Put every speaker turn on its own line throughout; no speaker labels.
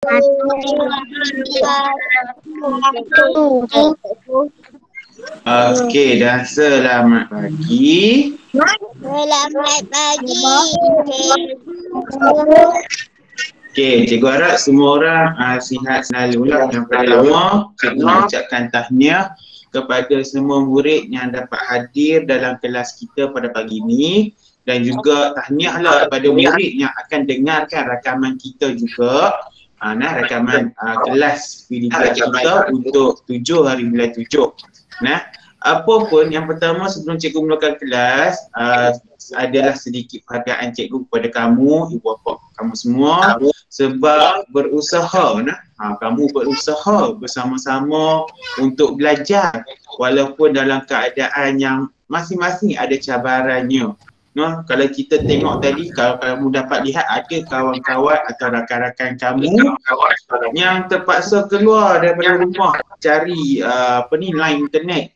Okey, dah selamat pagi.
Selamat pagi.
Okey, cikgu harap semua orang sihat selalu lah. Yang pertama, cikgu nak ucapkan tahniah kepada semua murid yang dapat hadir dalam kelas kita pada pagi ini, dan juga tahniahlah kepada murid yang akan dengarkan rakaman kita juga. Rakaman kelas PDK kita untuk 7 hari bulan 7. Apa pun, yang pertama sebelum cikgu mulakan kelas, adalah sedikit perhargaan cikgu kepada kamu, ibu bapa kamu semua, sebab berusaha, kamu berusaha bersama-sama untuk belajar walaupun dalam keadaan yang masing-masing ada cabarannya. Kalau kita tengok tadi, kalau kamu dapat lihat, ada kawan-kawan atau rakan-rakan kamu yang terpaksa keluar daripada rumah cari line internet.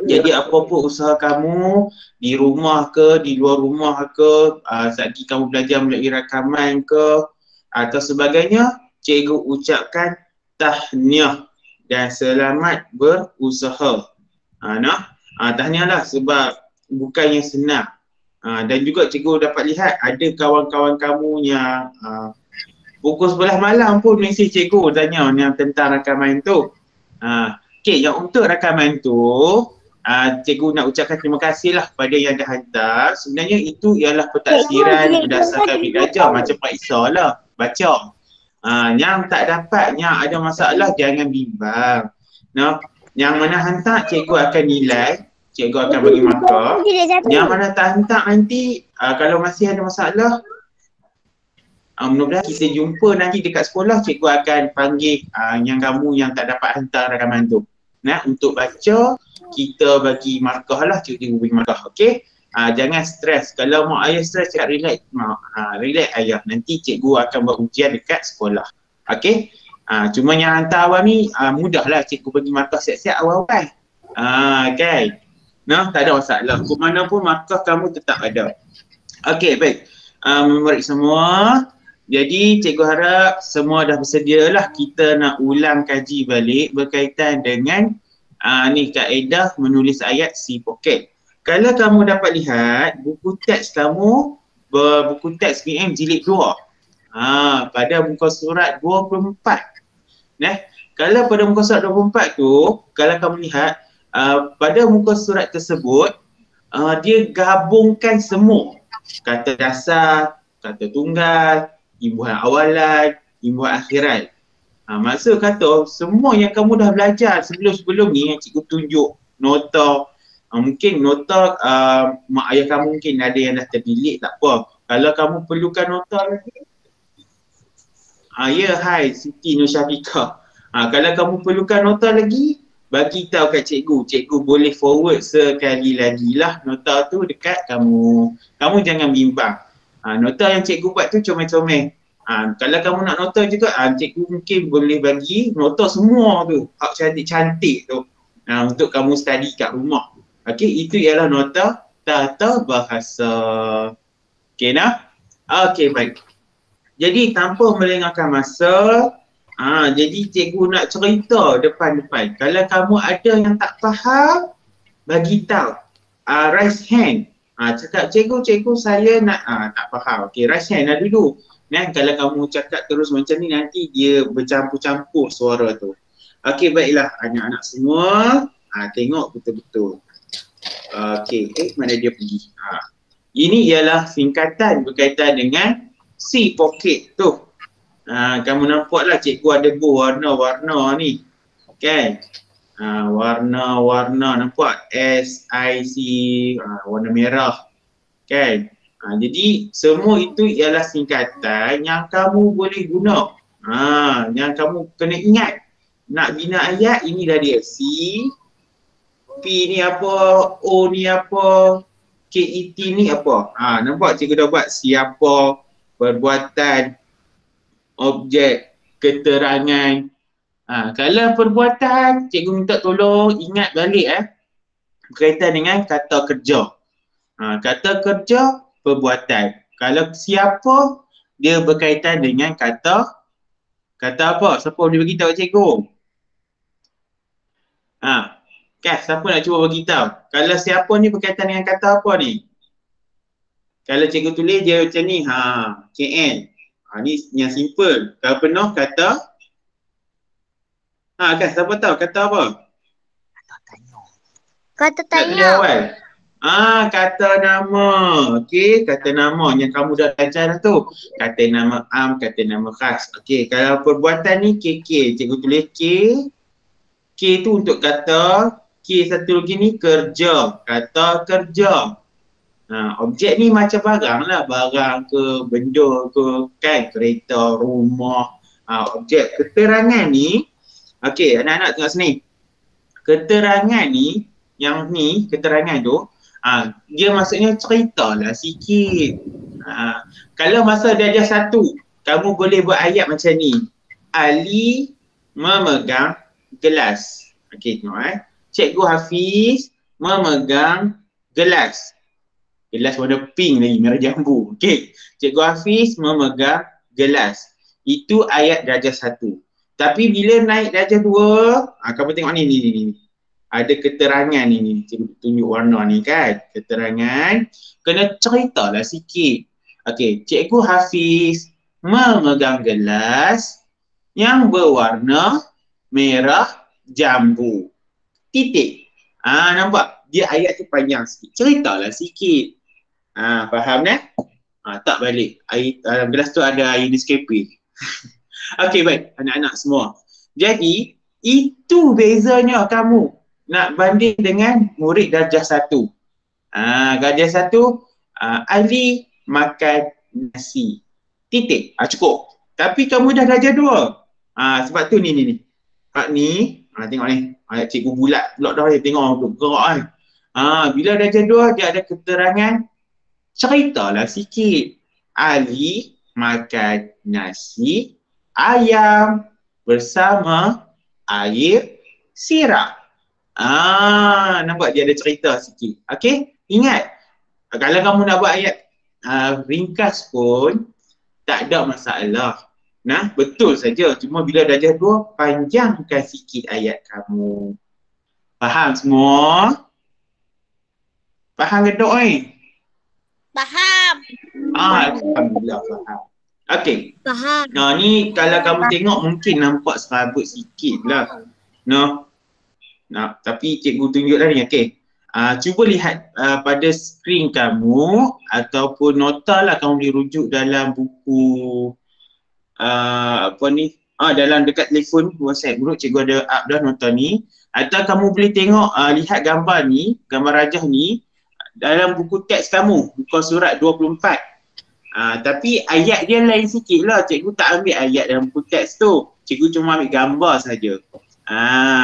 Jadi apa-apa usaha kamu di rumah ke, di luar rumah ke, saat kamu belajar melalui rakaman ke atau sebagainya, cikgu ucapkan tahniah dan selamat berusaha. Tahniahlah sebab bukannya senang. Dan juga cikgu dapat lihat ada kawan-kawan kamu yang pukul 11 malam pun mesej cikgu tanya yang tentang rakaman tu. Okey, yang untuk rakaman tu, cikgu nak ucapkan terima kasih lah pada yang dah hantar. Sebenarnya itu ialah pentadsiran berdasarkan belajar macam Pak Isa lah, baca. Yang tak dapat, yang ada masalah, jangan bimbang. Yang mana hantar, cikgu akan nilai, cikgu akan bagi markah. Yang mana tak hantar nanti, kalau masih ada masalah, mudah-mudahan kita jumpa nanti dekat sekolah, cikgu akan panggil yang kamu yang tak dapat hantar rakaman tu. Untuk baca, kita bagi markah lah, cikgu bagi markah, okey? Jangan stres. Kalau mak ayah stres, cakap relax mak. Relax ayah, nanti cikgu akan buat ujian dekat sekolah. Okey? Cuma yang hantar awal ni, mudahlah cikgu bagi markah siap-siap awal-awal. Kan? Tak ada masalah. Ke mana pun markah kamu tetap ada. Okey, baik. Murid semua, jadi cikgu harap semua dah bersedia lah. Kita nak ulang kaji balik berkaitan dengan ni kaedah menulis ayat C Pocket. Kalau kamu dapat lihat buku teks kamu, buku teks PM jilid 2, pada muka surat 24. Kalau pada muka surat 24 tu, kalau kamu lihat pada muka surat tersebut, dia gabungkan semua kata dasar, kata tunggal, imbuhan awalan, imbuhan akhiran. Maksud kata semua yang kamu dah belajar sebelum-sebelum ni yang cikgu tunjuk nota, mungkin nota mak ayah kamu mungkin ada yang dah terdelete, tak apa. Kalau kamu perlukan nota lagi, hai Siti Nur Syafiqah, kalau kamu perlukan nota lagi, bagi tahu kat cikgu, cikgu boleh forward sekali lagi lah nota tu dekat kamu. Kamu jangan bimbang. Nota yang cikgu buat tu comel-comel. Kalau kamu nak nota juga, cikgu mungkin boleh bagi nota semua tu, cantik-cantik tu, untuk kamu study kat rumah. Okey, itu ialah nota tata bahasa. Okey Okey, baik. Jadi tanpa melengahkan masa, jadi cikgu nak cerita depan-depan. Kalau kamu ada yang tak faham, bagi tahu. Raise hand. Cakap cikgu saya nak tak faham. Okey, raise hand lah dulu. Kalau kamu cakap terus macam ni, nanti dia bercampur-campur suara tu. Okey, baiklah anak-anak semua, tengok betul-betul. Okey, mana dia pergi? Ini ialah singkatan berkaitan dengan C Pocket tu. Kamu nampaklah cikgu ada warna-warna ni. Kan? Warna-warna nampak SIC, warna merah. Kan? Jadi semua itu ialah singkatan yang kamu boleh guna. Yang kamu kena ingat. Nak bina ayat, ini dah dia. C, P ni apa, O ni apa, KET ni apa. Nampak cikgu dah buat siapa, perbuatan, objek, keterangan. Kalau perbuatan, cikgu minta tolong ingat balik berkaitan dengan kata kerja. Kata kerja, perbuatan. Kalau siapa, dia berkaitan dengan kata Kata apa? Siapa boleh beritahu cikgu? Kan siapa nak cuba beritahu? Kalau siapa ni berkaitan dengan kata apa ni? Kalau cikgu tulis dia macam ni, KL. Ni yang simple. Kalau penuh kata, kan siapa tahu kata apa?
Kata
Nak tulis
tanya.
awal. Kata nama. Okey, kata nama yang kamu dah belajar dah tu. Kata nama am, kata nama khas. Okey, kalau perbuatan ni KK, cikgu tulis K. K tu untuk kata, K satu lagi ni kerja. Kata kerja. Objek ni macam barang lah. Barang ke, benda ke, kan? Kereta, rumah. Objek. Keterangan ni, okey, anak-anak tengok sini. Keterangan ni, yang ni, keterangan tu, dia maksudnya cerita lah sikit. Kalau masa darjah 1, kamu boleh buat ayat macam ni. Ali memegang gelas. Okey, tengok Cikgu Hafiz memegang gelas. Gelas warna pink lagi, merah jambu. Okey, Cikgu Hafiz memegang gelas. Itu ayat darjah 1. Tapi bila naik darjah 2, kamu tengok ni. Ada keterangan ni, cikgu tunjuk warna ni kan. Keterangan, kena ceritalah sikit. Okey, Cikgu Hafiz memegang gelas yang berwarna merah jambu. Titik. Nampak? Dia ayat tu panjang sikit. Ceritalah sikit. Faham dah? Tak balik. Air, dalam gelas tu ada air Nescafe. Okey, baik. Anak-anak semua. Jadi, itu bezanya kamu nak banding dengan murid darjah 1. Darjah 1, Ali makan nasi. Titik. Cukup. Tapi kamu dah darjah 2. Sebab tu ni. Ni, tengok ni. Cikgu bulat pula dah tengok gerak kan. Bila darjah 2, dia ada keterangan. Ceritalah sikit. Ali makan nasi ayam bersama air sirap. Nampak dia ada cerita sikit. Okey? Ingat, kalau kamu nak buat ayat ringkas pun tak ada masalah. Betul saja. Cuma bila darjah 2, panjangkan sikit ayat kamu. Faham semua? Faham ke tak
Faham.
Alhamdulillah faham. Okey.
Faham.
Ni kalau kamu tengok mungkin nampak serabut sikit lah. Tapi cikgu tunjuk dah ni. Okey. Cuba lihat pada skrin kamu ataupun nota lah kamu boleh rujuk dalam buku dalam dekat telefon WhatsApp group cikgu ada up dah nota ni. Atau kamu boleh tengok lihat gambar ni, gambar rajah ni dalam buku teks kamu, buku surat 24. Tapi ayat dia lain sikit lah. Cikgu tak ambil ayat dalam buku teks tu. Cikgu cuma ambil gambar saja.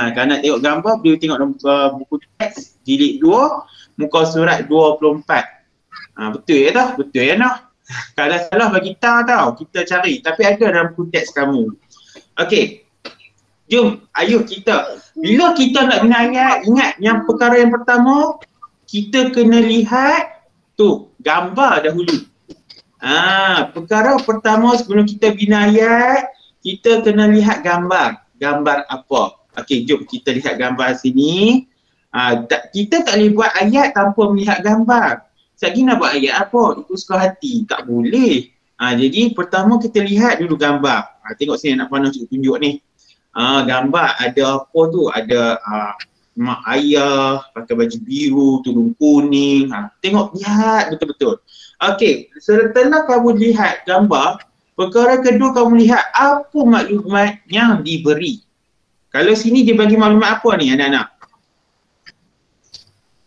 Kalau nak tengok gambar, boleh tengok dalam buku teks jilid 2, muka surat 24. Betul ya tak? Betul ya nak? Kalau salah bagi tahu kita cari. Tapi ada dalam buku teks kamu. Okey. Jom, ayuh kita. Bila kita nak bina ayat, ingat yang perkara yang pertama, kita kena lihat tu gambar dahulu. Perkara pertama sebelum kita bina ayat, kita kena lihat gambar. Gambar apa? Okey, jom kita lihat gambar sini. Kita tak boleh buat ayat tanpa melihat gambar. Sekali nak buat ayat apa? Itu suka hati. Tak boleh. Jadi pertama kita lihat dulu gambar. Tengok sini anak panah cikgu tunjuk ni. Gambar ada apa tu? Ada mak ayah pakai baju biru, tudung kuning. Tengok, lihat betul-betul. Okey, setelah kamu lihat gambar, perkara kedua kamu lihat apa maklumat yang diberi. Kalau sini dia bagi maklumat apa ni anak-anak?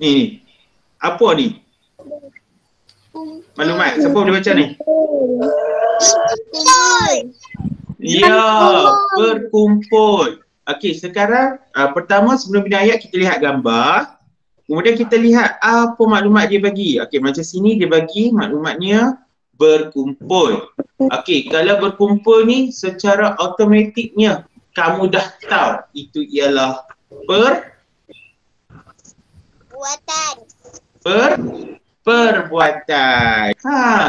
Ni. Apa ni? Maklumat. Siapa boleh baca ni? Ya, berkumpul. Okey, sekarang pertama sebelum bina ayat kita lihat gambar. Kemudian kita lihat apa maklumat dia bagi. Okey, macam sini dia bagi maklumatnya berkumpul. Okey, kalau berkumpul ni secara automatiknya kamu dah tahu itu ialah perbuatan.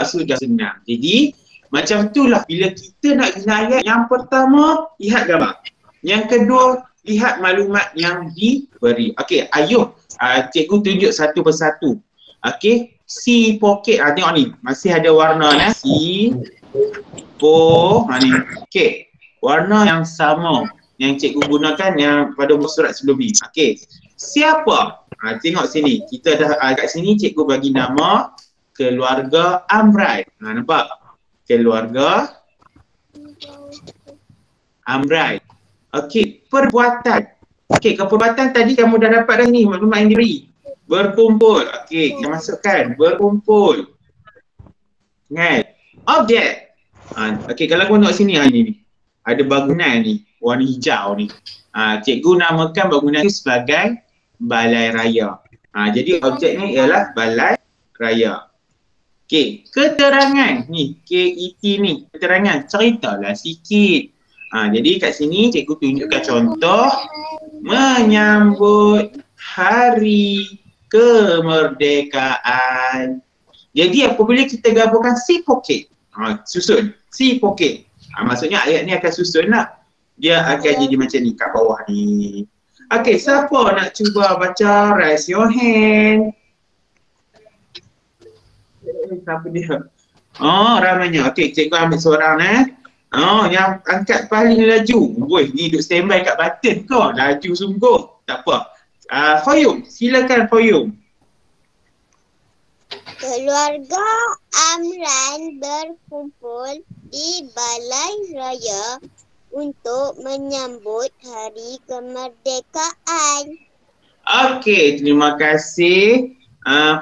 Sudah senang. Jadi Macam itulah bila kita nak guna ayat, yang pertama lihat gambar. Yang kedua lihat maklumat yang diberi. Okey, ayuh cikgu tunjuk satu persatu. Okey, C pocket. Tengok ni, masih ada warna ni. C ni. Okey, warna yang sama yang cikgu gunakan yang pada surat sebelum ni. Okey, siapa? Tengok sini. Kita dah kat sini cikgu bagi nama keluarga Amran. Nampak? Keluarga Amran. Okey, perbuatan. Okey, perbuatan tadi kamu dah dapat dah ni maklumat yang diberi. Berkumpul. Okey, kita masukkan berkumpul. Kan? Objek. Okey, kalau kamu tengok sini ni. Ada bangunan ni, warna hijau ni. Cikgu namakan bangunan itu sebagai balai raya. Jadi objeknya ialah balai raya. Okey, keterangan ni, KET ni, keterangan, ceritalah sikit. Jadi kat sini cikgu tunjukkan contoh menyambut hari kemerdekaan. Jadi apabila kita gabungkan C pocket, susun C pocket. Maksudnya ayat ni akan susun lah. Dia akan jadi macam ni kat bawah ni. Okey, siapa nak cuba baca? Raise your hand. Siapa dia? Ramainya. Okey, cikgu ambil seorang yang angkat paling laju. Woi, ni duduk standby kat button kau. Laju sungguh. Tak apa. Fayum, silakan Fayum.
Keluarga Amran berkumpul di balai raya untuk menyambut hari kemerdekaan. Okey,
terima kasih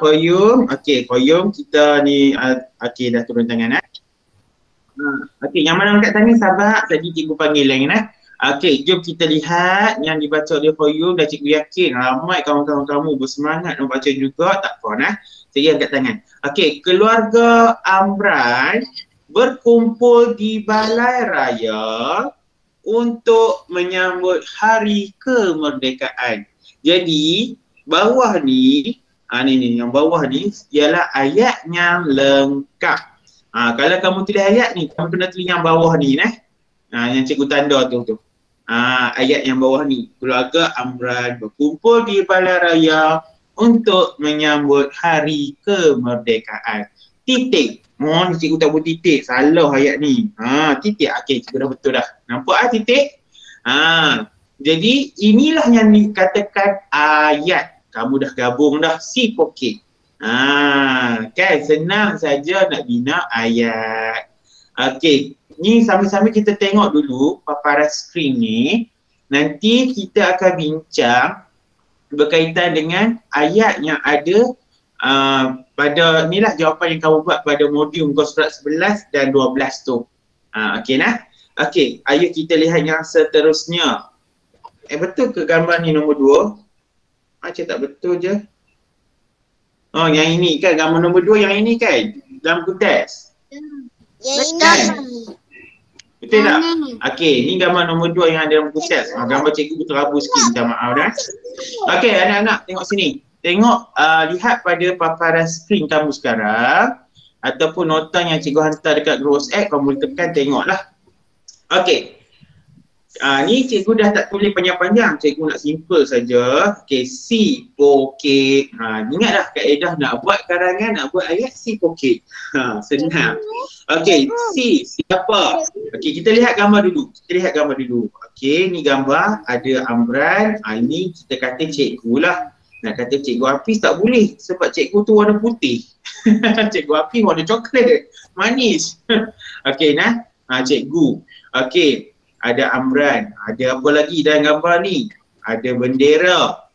Fayum. Okey, Fayum kita ni okey dah turun tangan Okey, yang mana angkat tangan sabar tadi cikgu panggil lagi Okey, jom kita lihat yang dibaca oleh Fayum dan cikgu yakin ramai kawan-kawan kamu bersemangat nak baca juga. Tak apa saya angkat tangan. Okey, keluarga Amran berkumpul di balai raya untuk menyambut hari kemerdekaan. Jadi bawah ni, ni yang bawah ni ialah ayat yang lengkap. Kalau kamu tulis ayat ni, kamu kena tulis yang bawah ni yang cikgu tanda tu. Ayat yang bawah ni, keluarga Amran berkumpul di balai raya untuk menyambut hari kemerdekaan. Titik. Ni cikgu tak buat titik. Salah ayat ni. Titik. Okey, cikgu dah betul dah. Nampak titik? Jadi inilah yang dikatakan ayat. Kamu dah gabung dah C pocket. Kan senang saja nak bina ayat. Okey, ni sama-sama kita tengok dulu paparan skrin ni. Nanti kita akan bincang berkaitan dengan ayat yang ada pada inilah jawapan yang kamu buat pada modul muka surat 11 dan 12 tu. Okey Okey, ayo kita lihat yang seterusnya. Betul ke gambar ni nombor 2? Macam tak betul je. Yang ini kan gambar nombor 2 yang ini kan dalam kutas.
Yang ini.
Betul tak? Okey, ni gambar nombor 2 yang ada dalam kutas. Gambar cikgu terabur sikit, minta maaf Okey, anak-anak tengok sini. Tengok, lihat pada paparan skrin kamu sekarang ataupun nota yang cikgu hantar dekat grup WhatsApp, kamu boleh tekan tengoklah. Okey. Ni cikgu dah tak tulis panjang-panjang, cikgu nak simple saja. Okey, C pocket. Ingatlah kaedah nak buat karangan, nak buat ayat C pocket. Senang. Okey, C siapa? Okey, kita lihat gambar dulu. Okey, ni gambar ada Amran. Ini kita kata cikgu lah. Nak kata cikgu Hafiz tak boleh sebab cikgu tu warna putih. Cikgu Hafiz warna coklat. Manis. Okey cikgu. Okey. Ada Amran, ada apa lagi dalam gambar ni? Ada bendera.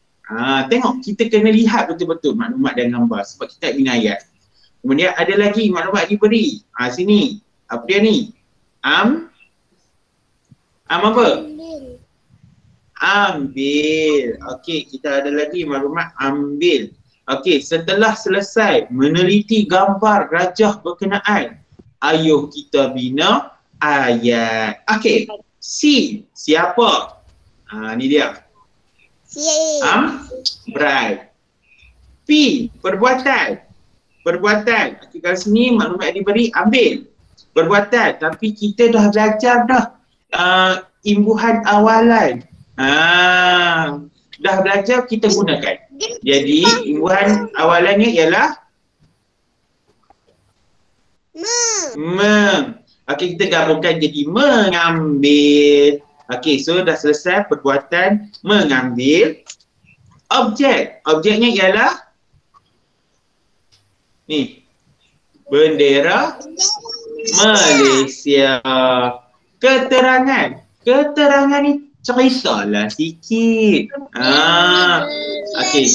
Tengok, kita kena lihat betul-betul maklumat dalam gambar sebab kita bina ayat. Kemudian ada lagi maklumat diberi. Sini. Apa dia ni? Apa? Ambil. Okey, kita ada lagi maklumat ambil. Okey, setelah selesai meneliti gambar gajah berkenaan, ayo kita bina ayat. Okey. C, siapa? Ni dia. Amran. P, perbuatan. Okey, kat sini maklumat diberi ambil. perbuatan. Tapi kita dah belajar dah imbuhan awalan. Dah belajar kita gunakan. Jadi imbuhan awalannya ialah Okey, kita gabungkan jadi mengambil. Okey, so dah selesai perbuatan mengambil. Objeknya ialah ni, bendera Malaysia. Keterangan ni ceritalah sikit. Okey,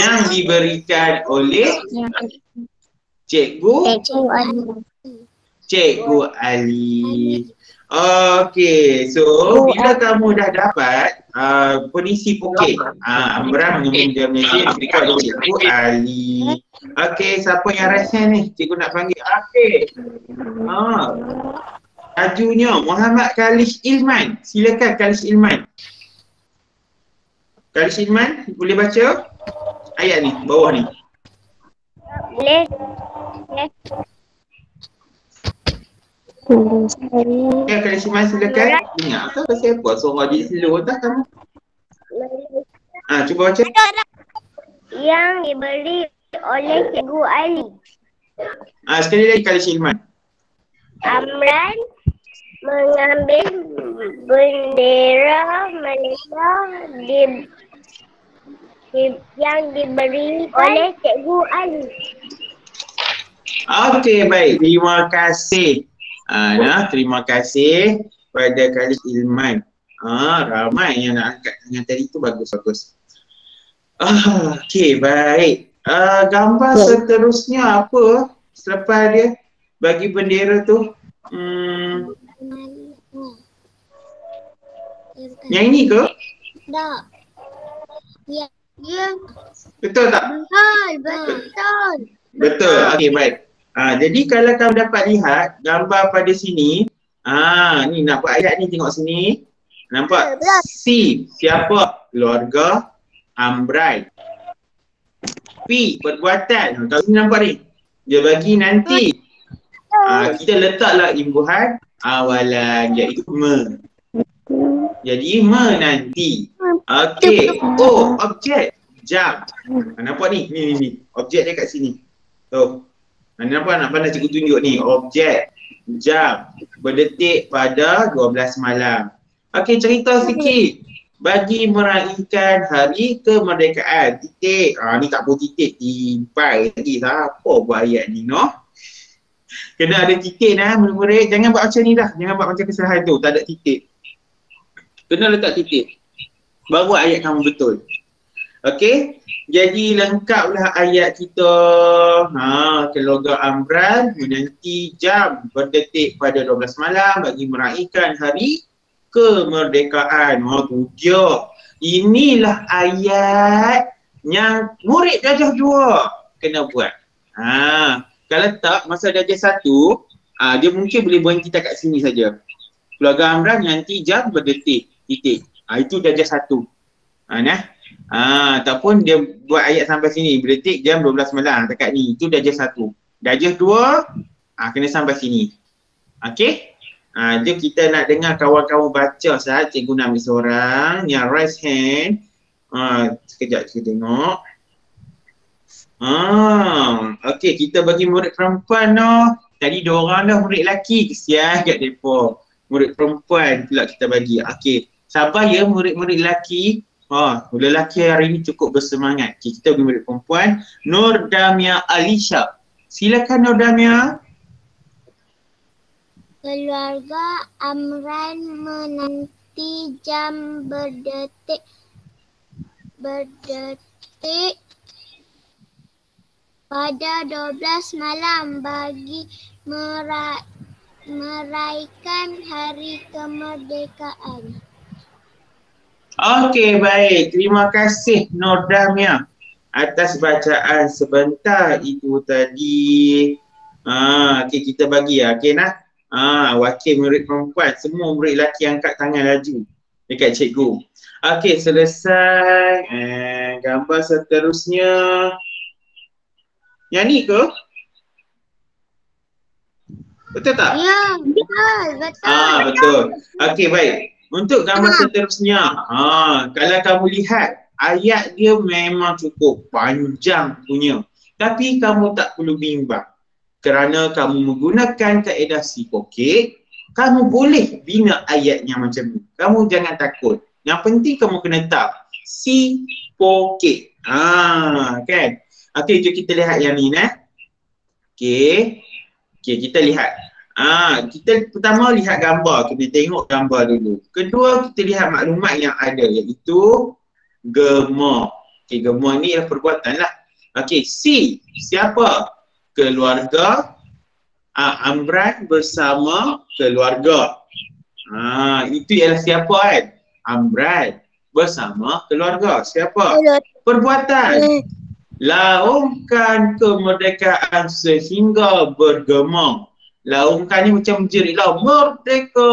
yang diberikan oleh Cikgu Ali. Okey, so bila kamu dah dapat penisi pokok, Amran meminjam mesin diberikan oleh Cikgu Ali. Okey, siapa yang rasa ni? Cikgu nak panggil. Okey. Tajunya Muhammad Khalis Ilman. Silakan Khalis Ilman. Khalis Ilman, boleh baca ayat ni, bawah ni?
Boleh.
Ya, Khalis Ilman silakan. Ingat ke pasal apa? Suara dia slow tak kamu? Cuba baca.
Yang diberi oleh Cikgu Ali.
Sekali lagi Khalis Ilman.
Amran mengambil bendera Malaysia yang diberi oleh Cikgu Ali.
Okey, baik. Terima kasih. Terima kasih kepada Khalis Ilman. Ramai yang nak angkat tangan tadi tu, bagus. Okey, baik. Gambar seterusnya apa selepas dia bagi bendera tu? Yang ini ke?
Tak. Ya.
Betul tak? Betul. Okey, baik. Jadi kalau kamu dapat lihat gambar pada sini, ni nampak ayat ni, tengok sini. Nampak? C, siapa? Keluarga Amran. P, perbuatan. Kalau sini nampak ni, dia bagi nanti. Kita letaklah imbuhan awalan, iaitu Jadi menanti. Okey. Objek. Jam. Nampak ni? Ni. Objek dia kat sini. Tuh. Nampak, nak pandang cikgu tunjuk ni. Objek. Jam. Berdetik pada 12 malam. Okey, cerita sikit. Bagi meraihkan hari kemerdekaan. Titik. Ni tak perlu titik. Timpai lagi. Siapa buat ayat ni, Kena ada titik murid-murid. Jangan buat macam ni dah. Jangan buat macam kesalahan tu. Tak ada titik. Kena letak titik. Baru ayat kamu betul. Okey. Jadi lengkaplah ayat kita. Keluarga Amran menanti jam berdetik pada 12 malam bagi meraihkan hari kemerdekaan. Tu dia. Inilah ayat yang murid darjah 2 kena buat. Kalau tak, masa darjah 1, dia mungkin boleh berhenti kat sini saja. Keluarga Amran nanti jam berdetik, titik. Itu darjah 1. Ataupun dia buat ayat sampai sini, berdetik jam 12 malam, dekat ni. Itu darjah 1. Darjah 2, kena sampai sini. Okey? Jom kita nak dengar kawan-kawan baca sahaja. Cikgu nak ambil seorang yang raise hand. Sekejap kita tengok. Okey, kita bagi murid perempuan Tadi 2 orang dah murid lelaki. Kesian kat mereka. Murid perempuan pula kita bagi. Okey, sabar ya murid-murid lelaki. Lelaki hari ni cukup bersemangat. Okay, kita bagi murid perempuan. Nur Damia Alisha. Silakan Nur Damia.
Keluarga Amran menanti jam berdetik pada 12 malam bagi meraihkan hari kemerdekaan.
Okey, baik. Terima kasih Nur Damia atas bacaan sebentar itu tadi. Okey, kita bagi okey wakil murid perempuan, semua murid lelaki angkat tangan laju dekat cikgu. Okey, selesai. Gambar seterusnya. Yang ni ke? Betul tak?
Ya, betul.
Betul. Okey, baik. Untuk gambar seterusnya, kalau kamu lihat ayat dia memang cukup panjang punya. Tapi kamu tak perlu bimbang. Kerana kamu menggunakan kaedah sipokek, kamu boleh bina ayatnya macam ni. Kamu jangan takut. Yang penting kamu kena tahu sipokek. Kan? Okey, jom kita lihat yang ni Okey, kita lihat. Kita pertama lihat gambar, kita tengok gambar dulu. Kedua, kita lihat maklumat yang ada, iaitu gema. Okey, gema ni adalah perbuatan lah. Okey, si, siapa? Keluarga. Amran bersama keluarga. Itu ialah siapa kan? Amran bersama keluarga. Siapa? Perbuatan. Laungkan kemerdekaan sehingga bergema. Laungkan ni macam jerit lah, merdeka.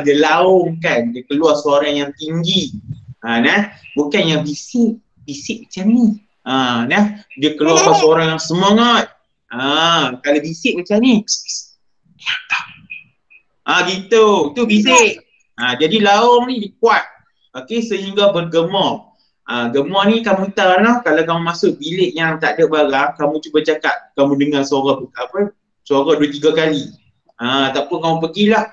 Dia laungkan, dia keluar suara yang tinggi. Bukan yang bisik, bisik macam ni. Dia keluar suara yang semangat. Kalau bisik macam ni, gitu, tu bisik. Jadi laung ni kuat. Okey, sehingga bergema. Gema ni kamu tahu lah, kalau kamu masuk bilik yang tak ada barang, kamu cuba cakap, kamu dengar suara suara 2-3 kali. Tak apa, kamu pergilah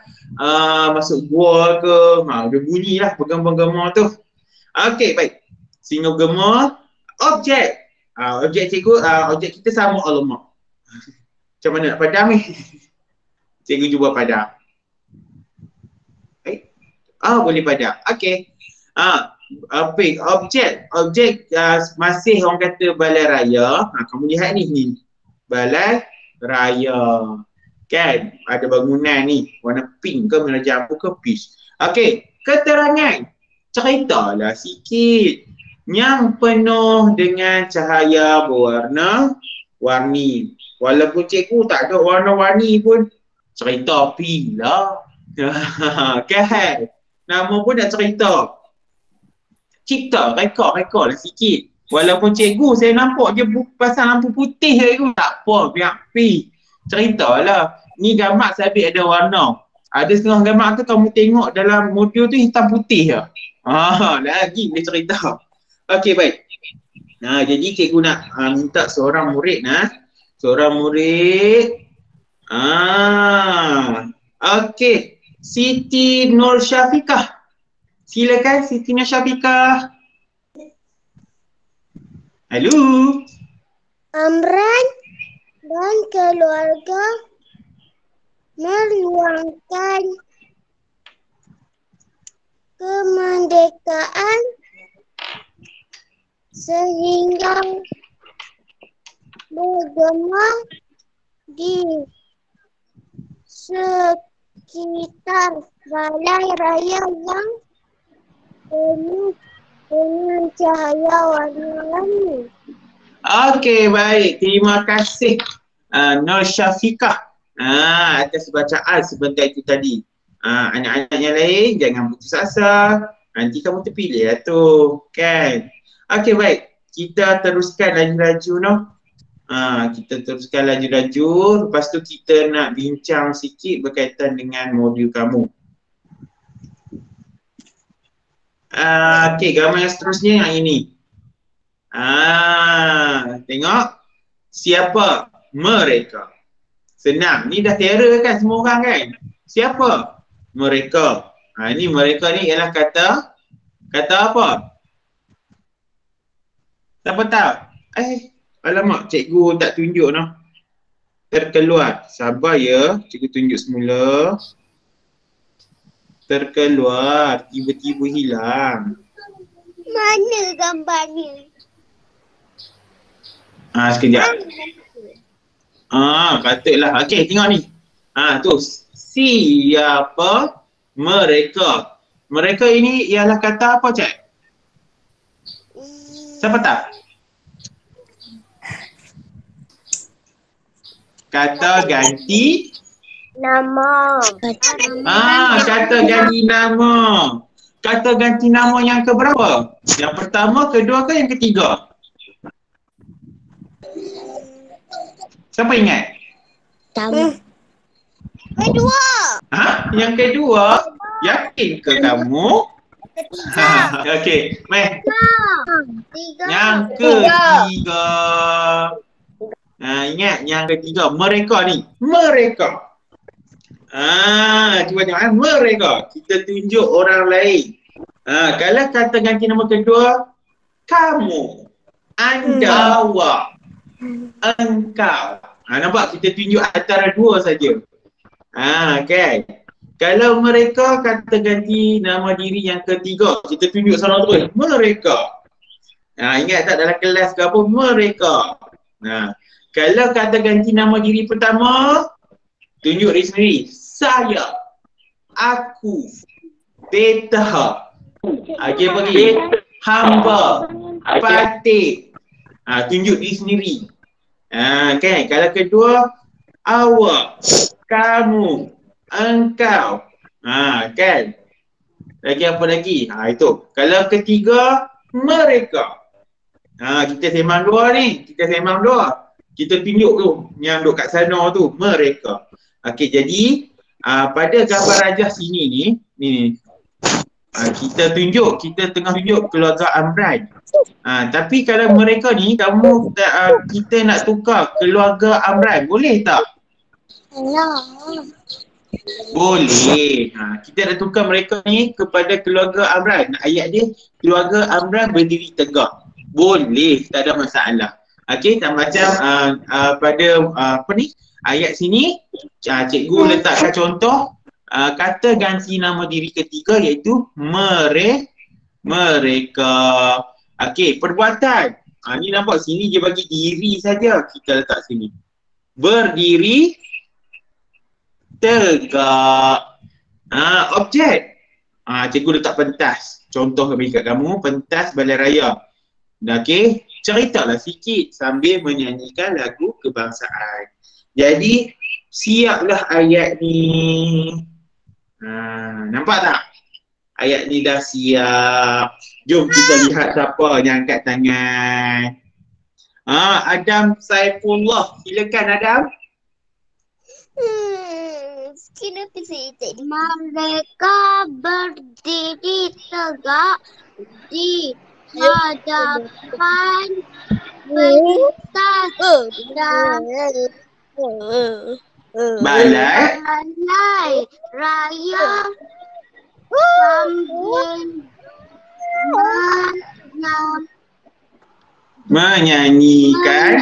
masuk gua ke, dia bunyilah bergema-gema tu. Okey, baik. Sehingga gema, objek. Objek cikgu, objek kita sama alamak. Macam mana nak padam ni? Cikgu cuba padam. Baik. Boleh padam. Okey. Objek masih orang kata balai raya. Kamu lihat ni balai raya, kan? Ada bangunan ni warna pink ke merah jambu ke peach. Okey, keterangan, ceritalah sikit yang penuh dengan cahaya berwarna-warni. Walaupun cikgu tak ada warna-warni pun, cerita pila. Kan? Nama pun nak cerita. Cipta, reka lah sikit. Walaupun cikgu saya nampak je pasang lampu putih cikgu, tak apa, biar pi. Ceritalah. Ni gambar saya ambil ada warna. Ada setengah gambar tu kamu tengok dalam modul tu hitam putih je. Lagi boleh cerita. Okey, baik. Jadi cikgu nak minta seorang murid Seorang murid. Okey. Siti Nur Syafiqah. Silakan Siti Nur Syafiqah. Halo.
Amran dan keluarga meluangkan kemerdekaan sehingga bergema di sekitar balai raya yang penuh dengan cahaya warna-warni.
Okey, baik. Terima kasih Nur Syafiqah atas bacaan sebentar itu tadi. Anak-anak yang lain jangan putus asa. Nanti kamu terpilih lah tu, kan? Okey, baik. Kita teruskan laju-laju kita teruskan laju-laju. Lepas tu kita nak bincang sikit berkaitan dengan modul kamu. Okey, gambar yang seterusnya yang ini. Tengok. Siapa? Mereka. Senang. Ni dah terror kan semua orang kan? Siapa? Mereka. Ni mereka ni ialah kata apa? Siapa tahu? Alamak, cikgu tak tunjuk terkeluar. Sabar ya, cikgu tunjuk semula. Terkeluar, tiba-tiba hilang.
Mana gambarnya?
Sekejap. Patutlah. Okey, tengok ni. Tu. Siapa? Mereka. Mereka ini ialah kata apa, Cik? Siapa tahu? Kata ganti
nama.
Kata ganti nama. Kata ganti nama yang keberapa? Yang pertama, kedua ke yang ketiga? Siapa ingat?
Kedua.
Yang kedua? Yakin ke kamu?
Ketiga.
Okey, Meh.
Tiga.
Yang ketiga. Ingat yang ketiga, mereka ni. Mereka. Cuba tengok mereka. Kita tunjuk orang lain. Kalau kata ganti nama kedua, kamu, anda, awak, engkau. Nampak kita tunjuk antara dua saja. Kan? Kalau mereka kata ganti nama diri yang ketiga, kita tunjuk salah terus. Mereka. Ingat tak dalam kelas ke apa? Mereka. Kalau kata ganti nama diri pertama, tunjuk diri sendiri. Saya. Aku. Beta. Okey, pergi. Hamba. Patih. Tunjuk diri sendiri. Kan? Kalau kedua, awak. Kamu. Engkau. Kan? Lagi apa lagi? Itu. Kalau ketiga, mereka. Kita sembang dua ni. Kita tunjuk tu. Yang duduk kat sana tu. Mereka. Okey, jadi pada gambar rajah sini ni. Kita tengah tunjuk keluarga Amran. Tapi kalau mereka ni, kita nak tukar keluarga Amran. Boleh tak? Boleh. Kita nak tukar mereka ni kepada keluarga Amran. Ayat dia, keluarga Amran berdiri tegak. Boleh, tak ada masalah. Okey, tak macam pada ayat sini, cikgu letakkan contoh kata ganti nama diri ketiga iaitu mereka. Okey, perbuatan. Ni nampak sini dia bagi diri saja. Kita letak sini. Berdiri tegak. Objek. Cikgu letak pentas. Contoh bagi kat kamu, pentas balai raya. Okey, ceritalah sikit sambil menyanyikan lagu kebangsaan. Jadi, siaplah ayat ni. Nampak tak? Ayat ni dah siap. Jom kita lihat siapa yang angkat tangan. Adam Saifullah. Silakan Adam.
Kenapa saya tak di mereka berdiri tegak di hadapan pentas dan
Balai
raya sambil
menyanyikan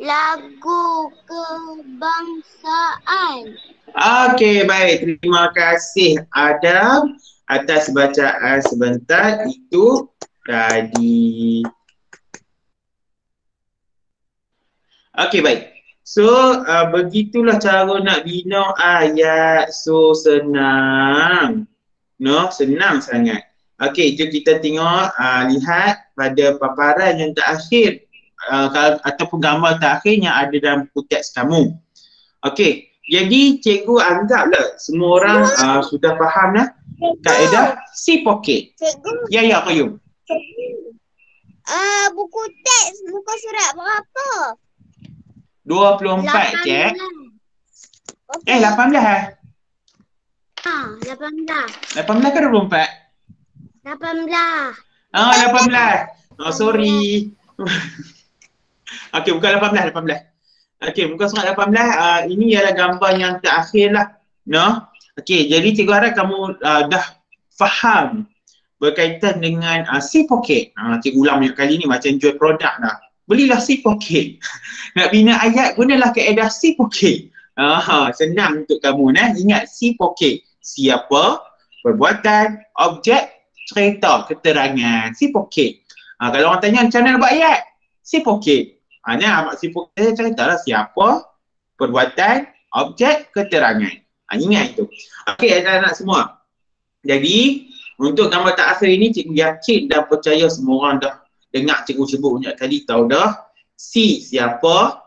lagu kebangsaan.
Okey, baik. Terima kasih Adam atas bacaan sebentar itu tadi. Okey, baik. So, begitulah cara nak bina ayat. So, senang. Senang sangat. Okey, jom kita tengok, lihat pada paparan yang terakhir ataupun gambar terakhir yang ada dalam buku teks kamu. Okey, jadi cikgu anggaplah semua orang sudah faham lah kaedah si pocket. Ya, Qayyum.
Buku teks muka surat berapa?
24 cik. 18
18.
18 ke 24?
18.
18. Sorry. Okey, bukan 18. Okey, muka surat 18. Ini ialah gambar yang terakhir lah. Okey, jadi cikgu harap kamu dah faham berkaitan dengan si pocket. Cikgu ulang banyak kali ni macam jual produk dah. Belilah si pocket. Nak bina ayat, gunalah kaedah si pocket. Senang untuk kamu. Ingat si pocket. Siapa, perbuatan, objek, cerita, keterangan. Si pocket. Kalau orang tanya macam mana nak buat ayat? Si pocket. Si pocket ceritalah siapa, perbuatan, objek, keterangan. Ingat itu. Okey, anak-anak semua. Jadi, untuk gambar terakhir ini, cikgu yakin dan percaya semua orang dah dengar cikgu sebut banyak kali, tahu dah si siapa,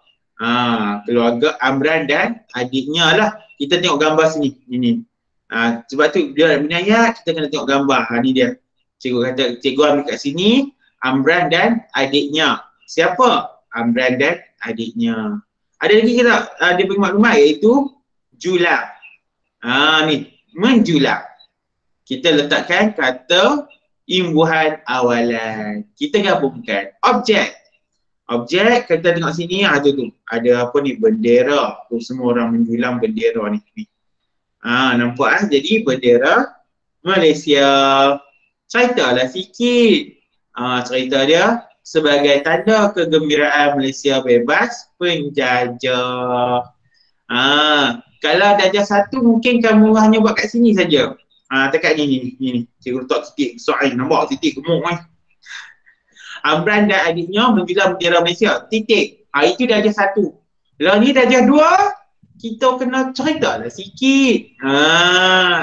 keluarga Amran dan adiknya lah. Kita tengok gambar sini, ini. Sebab tu dia bina ayat, kita kena tengok gambar. Ni dia. Cikgu kata, cikgu ambil kat sini, Amran dan adiknya. Siapa? Amran dan adiknya. Ada lagi ke tak? Dia bagi maklumat iaitu julang. Ni, menjulang. Kita letakkan kata imbuhan awalan. Kita gabungkan objek. Objek, kita tengok sini ada tu. Ada apa ni? Bendera. Tu semua orang menjulang bendera ni. Nampak Jadi bendera Malaysia. Ceritalah sikit. Cerita dia sebagai tanda kegembiraan Malaysia bebas penjajah. Kalau darjah 1 mungkin kamu hanya buat kat sini saja. Dekat ni. Cikgu letak titik besar ni. Nampak titik gemuk ni. Amran dan adiknya menjulang bendera Malaysia. Titik. Itu darjah 1. Kalau ni darjah 2, kita kena ceritalah sikit.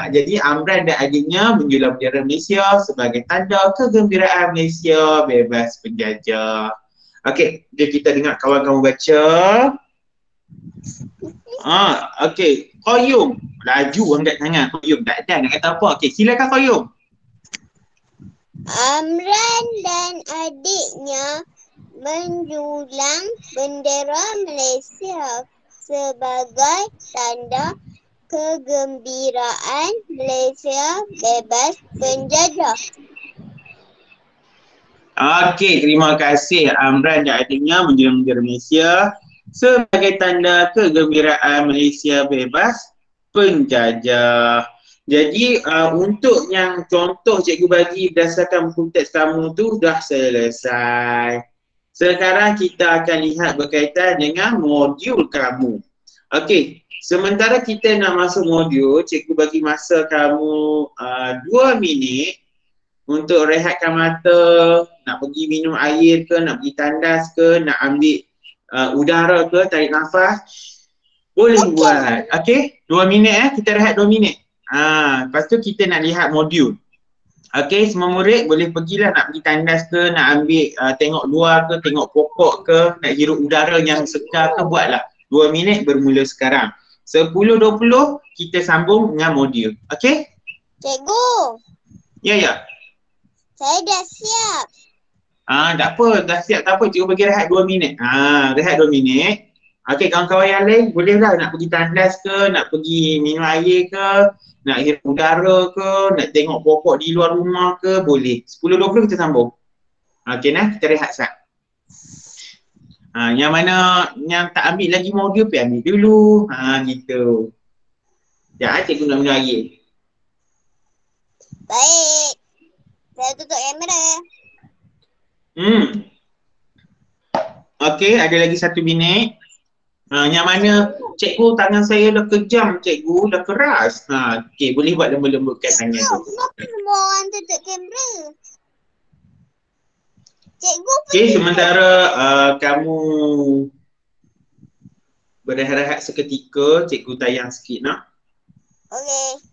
Jadi Amran dan adiknya menjulang bendera Malaysia sebagai tanda kegembiraan Malaysia bebas penjajah. Okey, jadi kita dengar kawan kamu baca. Okey, Qayyum. Laju angkat tangan Qayyum. Tak ada nak kata apa. Okey, silakan Qayyum.
Amran dan adiknya menjulang bendera Malaysia sebagai tanda kegembiraan Malaysia bebas penjajah.
Okey, terima kasih. Amran dan adiknya menjulang bendera Malaysia sebagai tanda kegembiraan Malaysia bebas penjajah. Jadi untuk yang contoh cikgu bagi berdasarkan buku teks kamu tu dah selesai. Sekarang kita akan lihat berkaitan dengan modul kamu. Okey, sementara kita nak masuk modul, cikgu bagi masa kamu 2 minit untuk rehatkan mata, nak pergi minum air ke, nak pergi tandas ke, nak ambil udara ke, tarik nafas. Boleh buat. Okey, 2 minit kita rehat 2 minit. Lepas tu kita nak lihat modul. Okey, semua murid boleh pergilah nak pergi tandas ke, nak ambil tengok luar ke, tengok pokok ke, nak hirup udara yang segar ke, buatlah. 2 minit bermula sekarang. 10.20 kita sambung dengan modul. Okey?
Cikgu.
Ya.
Saya dah siap.
Tak apa, dah siap tak apa. Cikgu bagi rehat 2 minit. Rehat 2 minit. Okey, kawan-kawan yang lain bolehlah nak pergi tandas ke, nak pergi minum air ke, nak hirup udara ke, nak tengok pokok di luar rumah ke, boleh. 10.20 kita sambung. Okey kita rehat sat. Yang mana yang tak ambil lagi modul pergi ambil dulu. Gitu. Sekejap cikgu nak minum air.
Baik. Saya tutup kamera.
Okey, ada lagi 1 minit. Yang mana cikgu tangan saya dah kejam cikgu, dah keras. Okey, boleh buat lembut-lembutkan tangan tu.
Kenapa semua orang tutup kamera? Cikgu
Okey, sementara kamu berehat-rehat seketika, cikgu tayang sikit nak.
Okey.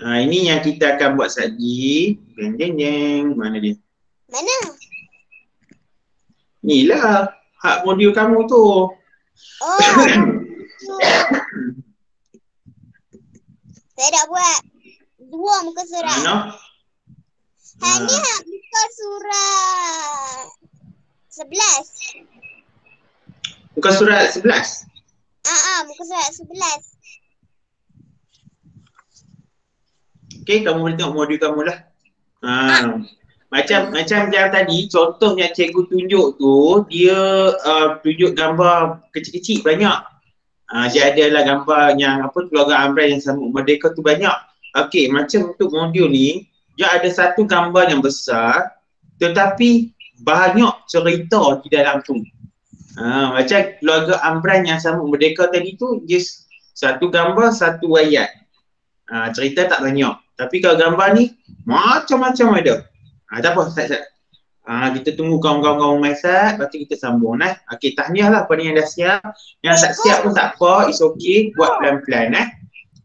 Ini yang kita akan buat sekejap. Jeng. Mana dia?
Mana?
Inilah hak modul kamu tu.
Saya dah buat 2 muka surat. Ni muka surat 11.
Muka surat 11?
Muka surat 11.
Okey, kamu boleh tengok modul kamu lah. Macam yang tadi, contoh yang cikgu tunjuk tu, dia tunjuk gambar kecil-kecil banyak. Dia adalah gambar yang keluarga Amran yang sambut merdeka tu banyak. Okey, macam untuk modul ni, dia ada satu gambar yang besar tetapi banyak cerita di dalam tu. Macam keluarga Amran yang sambut merdeka tadi tu, dia satu gambar, satu ayat. Cerita tak banyak. Tapi kalau gambar ni, macam-macam ada. Tak apa, kita tunggu kawan-kawan main sat, lepas tu kita sambung lah. Okey, tahniah lah pada yang dah siap. Yang tak siap pun tak apa, it's okay, buat pelan-pelan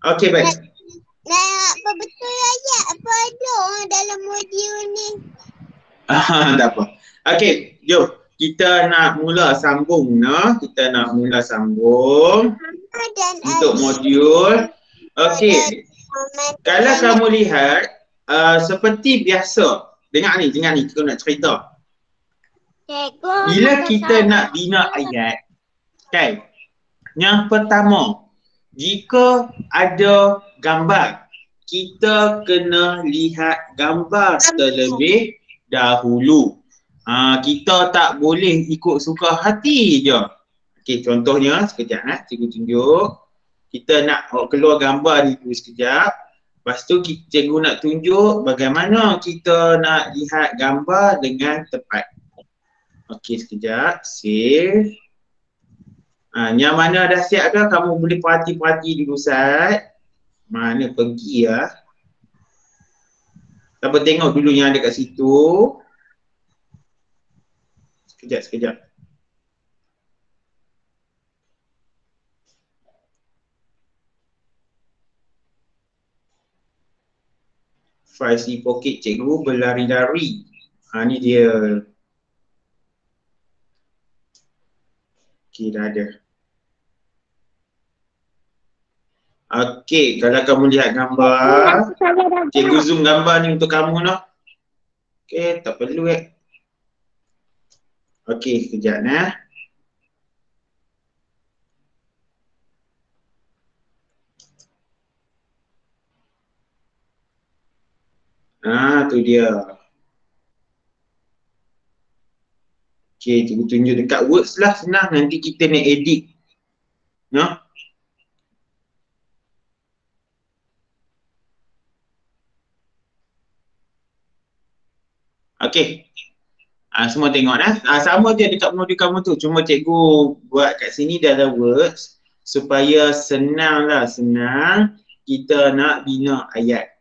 Okey, baik.
Apa betul ayat? Apa ada dalam modul ni?
Tak apa. Okey, jom. Kita nak mula sambung Kita nak mula sambung untuk modul. Okey. Kalau kamu lihat, seperti biasa, dengar ni, kita nak cerita. Bila kita nak bina ayat, Okay. Yang pertama, jika ada gambar, kita kena lihat gambar terlebih dahulu. Kita tak boleh ikut suka hati je. Okay, contohnya sekejap cikgu tunjuk. Kita nak keluar gambar ni dulu sekejap. Lepas tu cikgu nak tunjuk bagaimana kita nak lihat gambar dengan tepat. Okey, sekejap. Save. Yang mana dah siap dah, kamu boleh perhati-perhati dulu Ustaz. Mana pergi ya? Siapa tengok dulu yang ada kat situ. Sekejap. File si pocket cikgu berlari-lari. Ni dia. Okey, dah ada. Okey, kalau kamu lihat gambar, cikgu zoom gambar ni untuk kamu lah. Okey, tak perlu Okey, sekejap tu dia. Okey, cikgu tunjuk dekat words lah, senang nanti kita nak edit. Okey. Semua tengok dah. Sama je dekat modul kamu tu. Cuma cikgu buat kat sini dah ada words supaya senang kita nak bina ayat.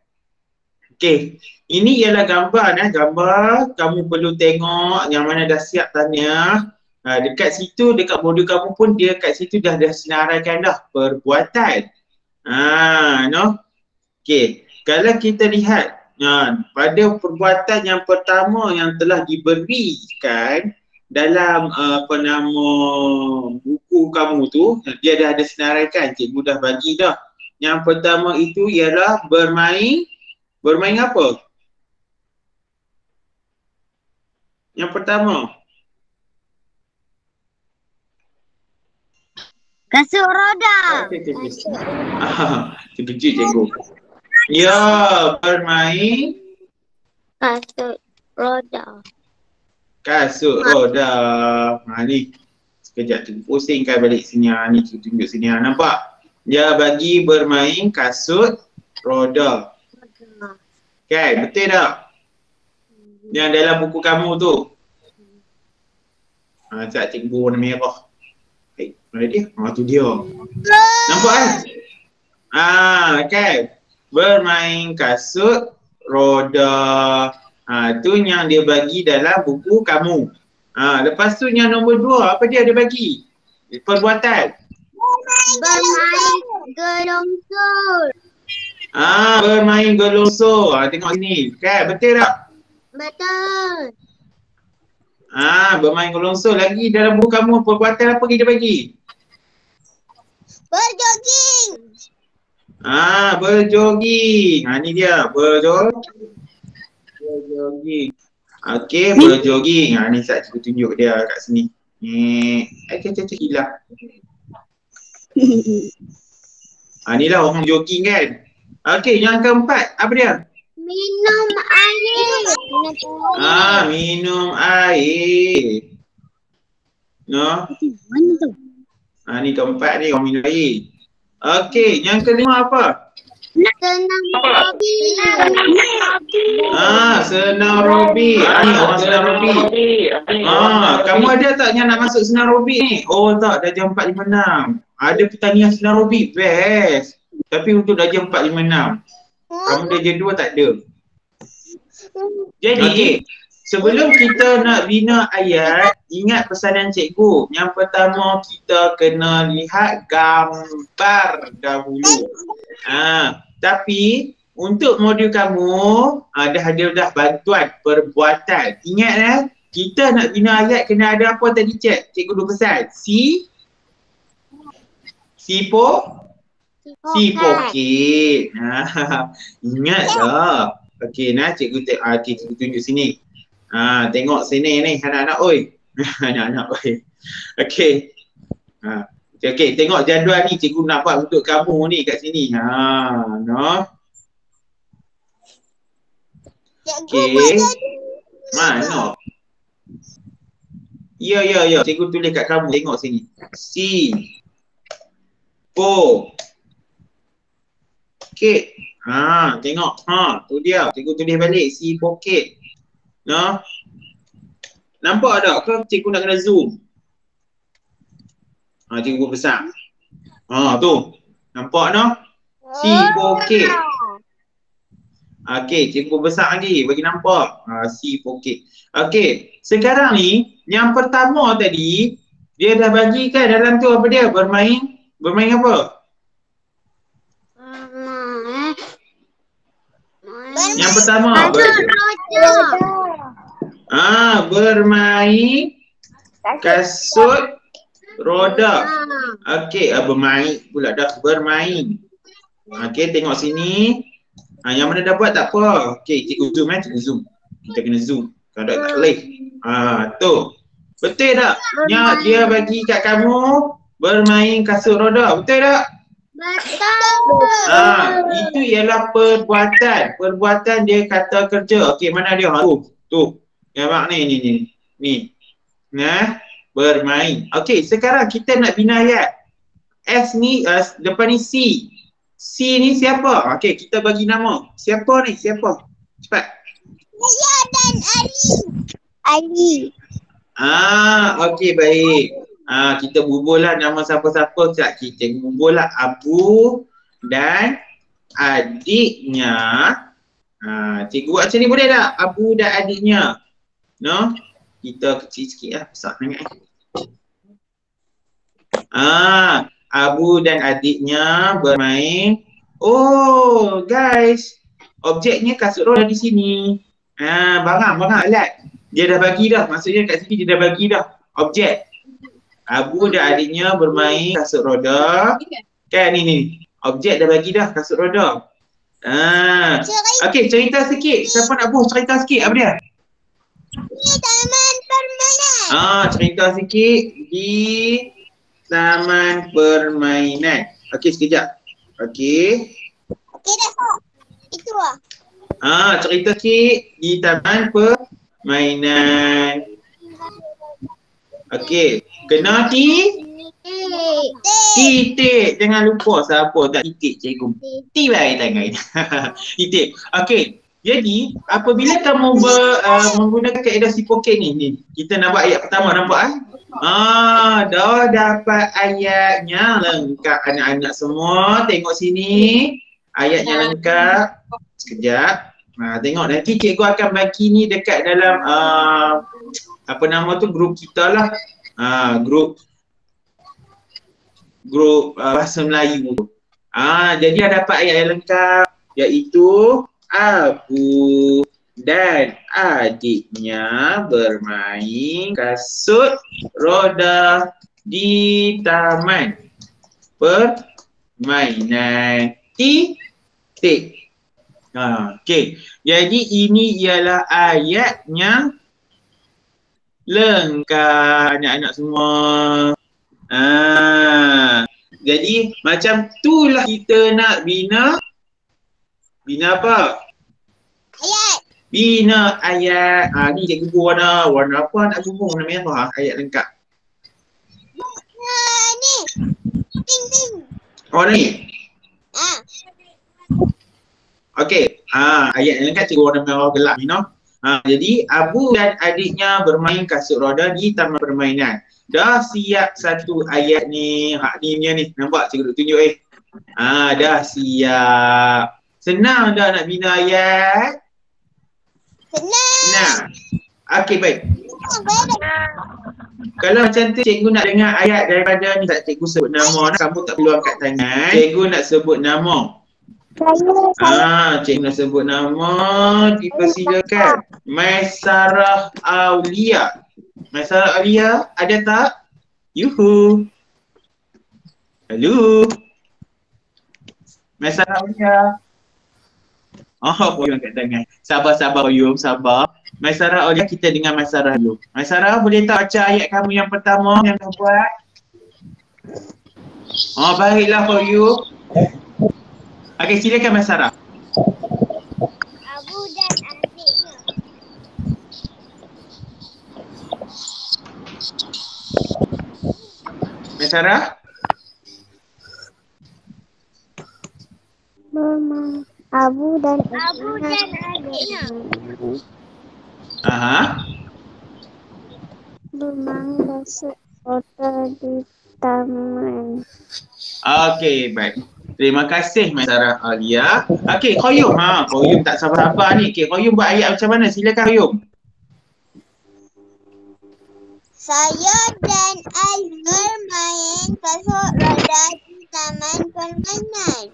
Okey. Ini ialah gambar gambar kamu perlu tengok yang mana dah siap tanya. Dekat situ, dekat modul kamu pun dia kat situ dah senaraikan dah perbuatan. Okey. Kalau kita lihat pada perbuatan yang pertama yang telah diberikan dalam buku kamu tu, dia dah ada senaraikan, cikgu dah bagi dah. Yang pertama itu ialah bermain apa? Yang pertama
kasut roda.
Terkejut cikgu. Ya, bermain
Kasut roda.
Ni sekejap cikgu pusingkan balik sini. Ni cikgu tunjuk sini. Nampak? Dia bagi bermain kasut roda. Okay, betul tak? Yang dalam buku kamu tu. Sekejap cikgu warna merah. Mana dia? Tu dia. Nampak kan? Okay. Bermain kasut roda. Tu yang dia bagi dalam buku kamu. Lepas tu yang nombor 2, apa dia ada bagi? Perbuatan.
Bermain gelongsor.
Bermain gelongsor. Tengok sini. Kan, betul tak?
Betul.
Bermain gelongsor. Lagi dalam buku kamu perbuatan apa dia bagi?
Berjoging.
Berjoging. Ni dia, berjoging. Okey, berjoging. Ni saya tunjuk dia kat sini. Hilang. Ni lah orang jogging kan. Okey, yang keempat, apa dia?
Minum air.
Minum air. Mana
tu?
Ni keempat ni, orang minum air. Okey, yang kelima apa?
Senam robi.
Senam robi. Ni orang senam robi. Kamu ada tak yang nak masuk senam robi ni? Oh tak, dah jam 4.56. Ada pertandingan senam robi, best. Tapi untuk dah jam 4.56. Kamu dah jam 2 tak ada. Jadi, sebelum kita nak bina ayat, ingat pesanan cikgu. Yang pertama, kita kena lihat gambar dahulu. Tapi untuk modul kamu, dah bantuan perbuatan. Ingat kita nak bina ayat kena ada apa tadi cik? Cikgu dah pesan. Si poket. Ingat dah. Okey, cikgu tunjuk sini. Tengok sini ni anak-anak oi. Anak-anak oi. Okey. Okey, tengok jadual ni cikgu nak buat untuk kamu ni kat sini. No. Okey. Mana? Ya. Cikgu tulis kat kamu. Tengok sini. C. O. Pocket. Tengok. Tu dia. Cikgu tulis balik. C pocket. No. Nampak tak ke cikgu nak kena zoom? Cikgu besar. Tu. Nampak no? C pocket. Okey, cikgu besar lagi bagi nampak. C pocket. Okey, sekarang ni yang pertama tadi dia dah bagi kan dalam tu apa dia? Bermain apa? Yang pertama bermain kasut roda. Okey, bermain pula dah bermain. Okey, tengok sini. Yang mana dah buat tak apa. Okey, cikgu zoom cikgu zoom. Kita kena zoom. Kalau tak boleh. Tu. Betul tak? Yang dia bagi kat kamu bermain kasut roda. Betul tak?
Betul.
Itu ialah perbuatan. Perbuatan dia kata kerja. Okey, mana dia? Tu. Nampak ni. Nah, bermain. Okey, sekarang kita nak bina ayat. S ni depan ni C. C ni siapa? Okey, kita bagi nama. Siapa ni? Siapa? Cepat.
Saya dan Ali.
Okey, baik. Kita bubul lah nama siapa-siapa. Kita bubul lah Abu dan adiknya. Cikgu buat macam ni boleh tak? Abu dan adiknya. No? Kita kecil sikit lah. Besar sangat. Abu dan adiknya bermain. Oh, guys. Objeknya kasut roda di sini. Barang alat. Dia dah bagi dah. Maksudnya kat sini dia dah bagi dah. Objek. Abu dan adiknya bermain kasut roda. Kan ni. Objek dah bagi dah kasut roda. Okey, cerita sikit. Siapa nak buat cerita sikit? Apa dia?
Di taman permainan.
Cerita sikit di taman permainan. Okey, sekejap. Okey,
dah. Itu lah.
Cerita sikit di taman permainan. Okey, kena titik. Jangan lupa siapa tak titik cikgu. Tibai tangan. Titik. Okey. Jadi, apabila kamu menggunakan kaedah si pocket ni, kita nak buat ayat pertama, nampak dah dapat ayatnya lengkap anak-anak semua. Tengok sini. Ayatnya lengkap. Sekejap. Tengok nanti cikgu akan bagi ni dekat dalam apa nama tu, grup kita lah. Grup bahasa Melayu. Jadi dah dapat ayat yang lengkap, iaitu Abu dan adiknya bermain kasut roda di taman permainan. Titik. Okey. Jadi ini ialah ayatnya lengkap anak-anak semua. Jadi macam itulah kita nak bina apa?
Ayat.
Bina ayat. Ni cikgu warna apa nak gubung? Warna merah. Ayat lengkap.
Ni. Pink.
Ni. Okey. Ayat yang lengkap cikgu warna merah gelap ni, no? Jadi Abu dan adiknya bermain kasut roda di taman permainan. Dah siap satu ayat ni. Ni punya ni. Nampak cikgu tunjuk dah siap. Senang dah nak bina ayat? Senang. Okey, baik. Kalau macam tu cikgu nak dengar ayat daripada ni, tak cikgu sebut nama, kamu tak perlu angkat tangan. Cikgu nak sebut nama. Cikgu nak sebut nama, dipersilakan. Maisarah Aulia. Maisarah Aulia, ada tak? Yuhu. Halo. Maisarah Aulia. Boleh angkat tangan. Sabar Yum, sabar. Maisarah Aulia, kita dengar Maisarah dulu. Maisarah, boleh tak baca ayat kamu yang pertama yang kau buat? Oh, baiklah for you. Okey, silakan Mas Sarah.
Abu dan adiknya.
Mas Sarah?
Abu dan adiknya.
Aha.
Bermain dasar foto di taman.
Okey, baik. Terima kasih Mas Sarah Alia. Okey, Qayyum. Qayyum tak sabar-sabar ni. Okey, Qayyum buat ayat macam mana? Silakan Qayyum.
Saya dan Al bermain kasut roda di taman permainan.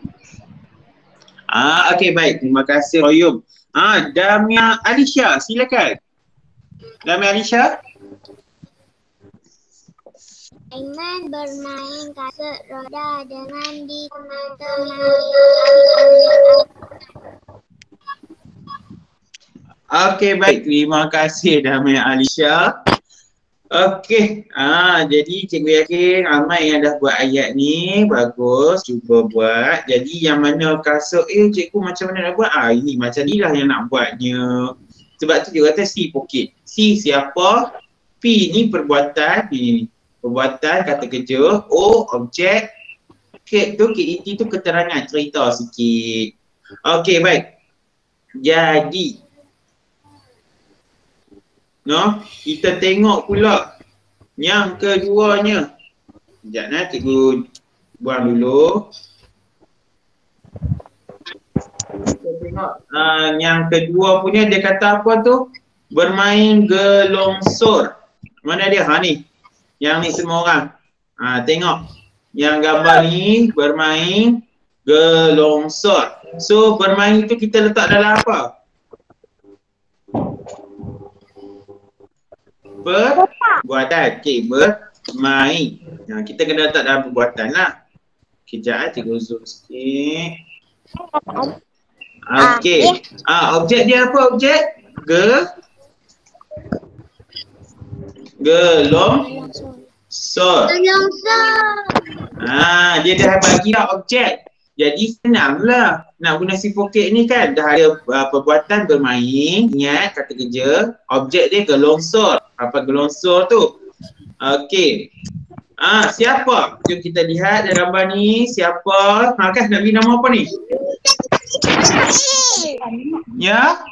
Okey, baik. Terima kasih Qayyum. Damia Alisha, silakan. Damia Alisha.
Aiman bermain kasut roda dengan ditemani
Okey, baik. Terima kasih Damia Alisha. Okey, jadi cikgu yakin ramai yang dah buat ayat ni. Bagus, cuba buat. Jadi yang mana kasut, cikgu macam mana nak buat? Ini macam ni lah yang nak buatnya. Sebab tu dia kata C pocket. C siapa? P ni perbuatan. Ni perbuatan, kata kerja. O objek. K tu, KET tu keterangan, cerita sikit. Okey, baik. Jadi kita tengok pula yang keduanya. Sekejap cikgu buang dulu. Kita tengok yang kedua punya dia kata apa tu? Bermain gelongsor. Mana dia? Ni. Yang ni semua orang. Tengok. Yang gambar ni bermain gelongsor. So bermain itu kita letak dalam apa? Perbuatan. Okey, bermain. Kita kena letak dalam perbuatan lah. Kejap cikgu zoom sikit. Okey. Objek dia apa objek? Gelongsor. Dia dah bagi dah objek. Jadi senanglah nak guna si pocket ni kan. Dah ada perbuatan bermain, ingat kata kerja, objek dia gelongsor. Apa gelongsor tu? Okey. Siapa? Jom kita lihat dalam gambar ni. Siapa? Kan nak bagi nama apa ni? Ya?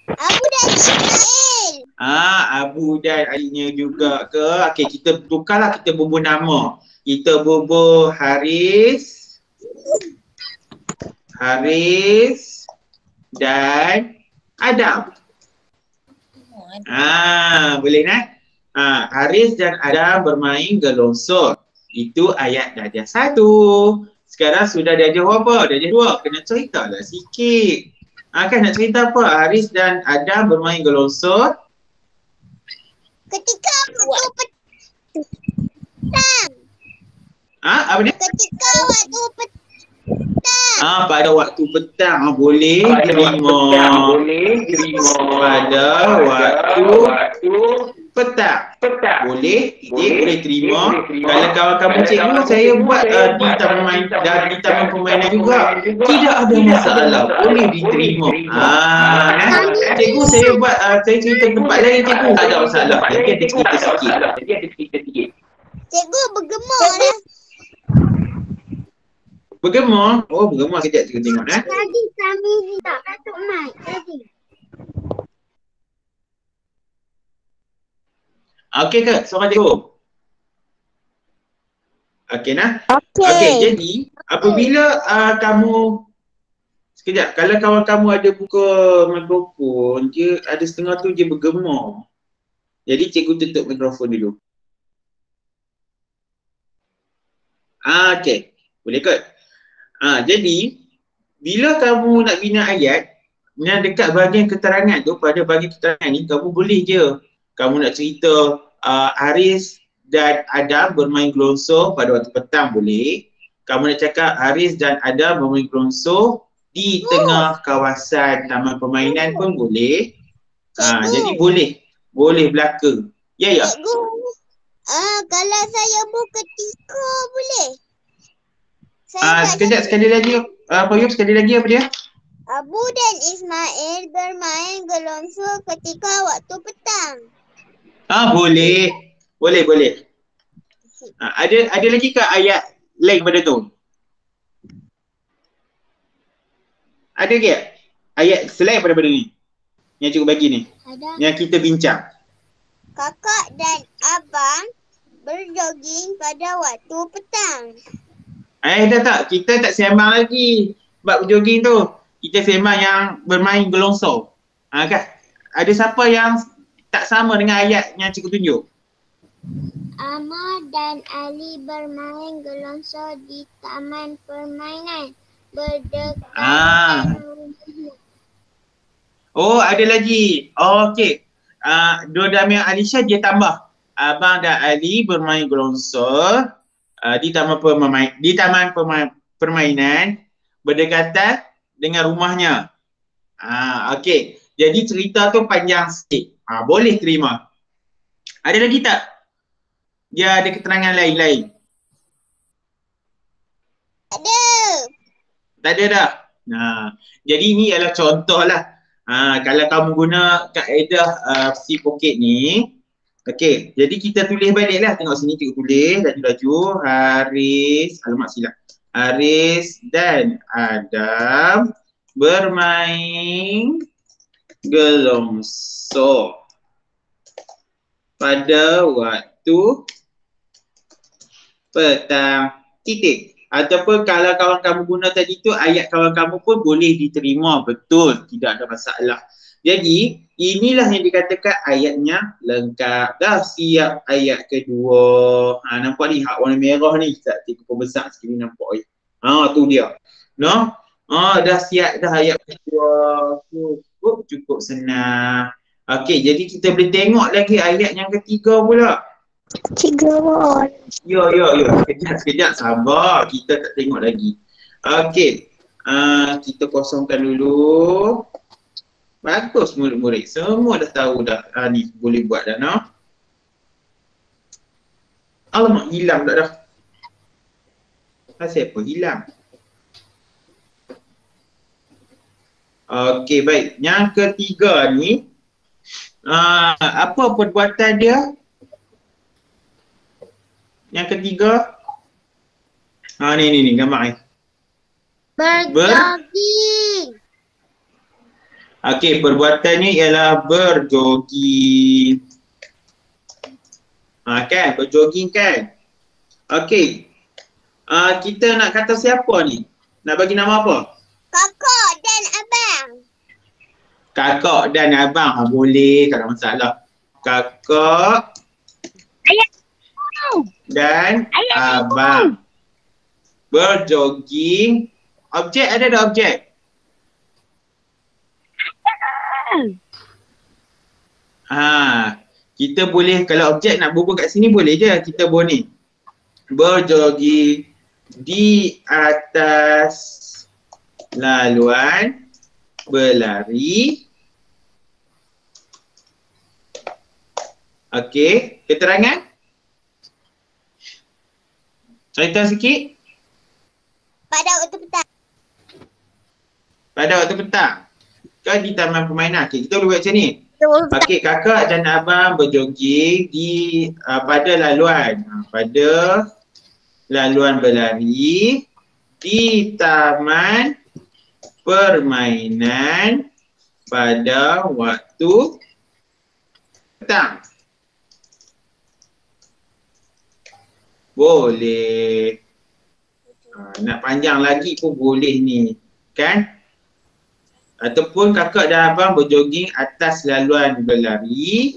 Abu dan Ismail.
Abu dan adiknya juga ke? Okey, kita tukarlah, kita bubuh nama. Kita bubuh Haris dan Adam. Boleh kan? Haris dan Adam bermain gelongsor. Itu ayat darjah 1. Sekarang sudah darjah apa? Darjah 2. Kena ceritalah sikit. Kan nak cerita apa? Haris dan Adam bermain gelongsor.
Ketika waktu petang.
Apa dia?
Ketika waktu petang.
Pada waktu petang boleh diterima. Pada waktu petang. Boleh, boleh terima. Kalau kawan-kawan cikgu saya buat di taman permainan juga. Tidak ada masalah, boleh diterima. Cikgu saya buat saya cerita tempat lain cikgu, tak ada masalah. Nanti ada cerita sikit.
Cikgu bergema lah.
Bergema? Oh, bergema kejap cikgu tengok
Tadi kami tak patut mic tadi.
Okey ke? Suara cikgu? Okey nah. Okey, jadi apabila kamu sekejap, kalau kawan kamu ada buka mikrofon, dia ada setengah tu dia bergema. Jadi cikgu tutup mikrofon dulu. Okey. Boleh kot? Jadi bila kamu nak bina ayat yang dekat bahagian keterangan tu, pada bahagian keterangan ni kamu boleh je kamu nak cerita Haris dan Adam bermain gelongsor pada waktu petang boleh. Kamu nak cakap Haris dan Adam bermain gelongsor di tengah kawasan taman permainan pun boleh. Jadi boleh belaka. Ya.
Cikgu, Kalau saya buka tiga boleh? Saya tak
Sekejap, sekali lagi. Poyum, sekali lagi apa dia?
Abu dan Ismail bermain gelonsor ketika waktu petang.
Boleh. Boleh, boleh. Ada lagi ke ayat lain pada tu? Ada ke ayat selain daripada ni? Yang cikgu bagi ni?
Ada.
Yang kita bincang.
Kakak dan abang berjoging pada waktu petang.
Dah tak. Kita tak sembang lagi bab jogging tu. Kita sembang yang bermain gelongsor. Kan? Ada siapa yang tak sama dengan ayat yang cikgu tunjuk?
Amar dan Ali bermain gelongsor di taman permainan berdekatan rumahnya.
Ada lagi. Okey. Dua Damian Alisha dia tambah. Abang dan Ali bermain gelongsor di taman permainan berdekatan dengan rumahnya. Okey. Jadi cerita tu panjang sikit. Boleh terima. Ada lagi tak? Dia ada keterangan lain-lain?
Ada.
Tak ada dah. Jadi ni ialah contoh lah. Kalau kamu guna kaedah si poket ni, okey, jadi kita tulis balik lah. Tengok sini cikgu tulis laju-laju. Alamak silap. Haris dan Adam bermain gelongsor pada waktu petang. Titik. Ataupun kalau kawan kamu guna tadi tu, ayat kawan kamu pun boleh diterima. Betul. Tidak ada masalah. Jadi, inilah yang dikatakan ayatnya lengkap. Dah siap ayat kedua. Nampak ni hak warna merah ni. Tak cukup besar sikit ni nampak. Tu dia. No? Dah siap dah ayat kedua. Cukup senang. Okey, jadi kita boleh tengok lagi ayat yang ketiga pula. Yo. Sekejap. Sabar. Kita tak tengok lagi. Okey. Kita kosongkan dulu. Bagus murid-murid. Semua dah tahu dah. Ni boleh buat dah, no? Alamak, hilang tak dah. Pasal apa? Hilang. Okey, baik. Yang ketiga ni. Apa perbuatan dia? Yang ketiga. Ni gambar ni.
Berjogging.
Okey, perbuatannya ialah berjogging. Kan? Berjogging kan? Okey. Kita nak kata siapa ni? Nak bagi nama apa?
Kakak dan abang.
Kakak dan abang. Boleh, tak ada masalah. Kakak dan abang berjogging. Objek ada tak objek? Kita boleh, kalau objek nak berhubung kat sini boleh je. Kita boleh berjogging di atas laluan berlari. Okey, keterangan? Cerita sikit.
Pada waktu petang.
Pada waktu petang. Kan di taman permainan. Okey, kita boleh buat macam ni. Okey, kakak dan abang berjogging di pada laluan. Pada laluan berlari di taman permainan pada waktu petang. Boleh. Nak panjang lagi pun boleh ni. Kan? Ataupun kakak dan abang berjogging atas laluan berlari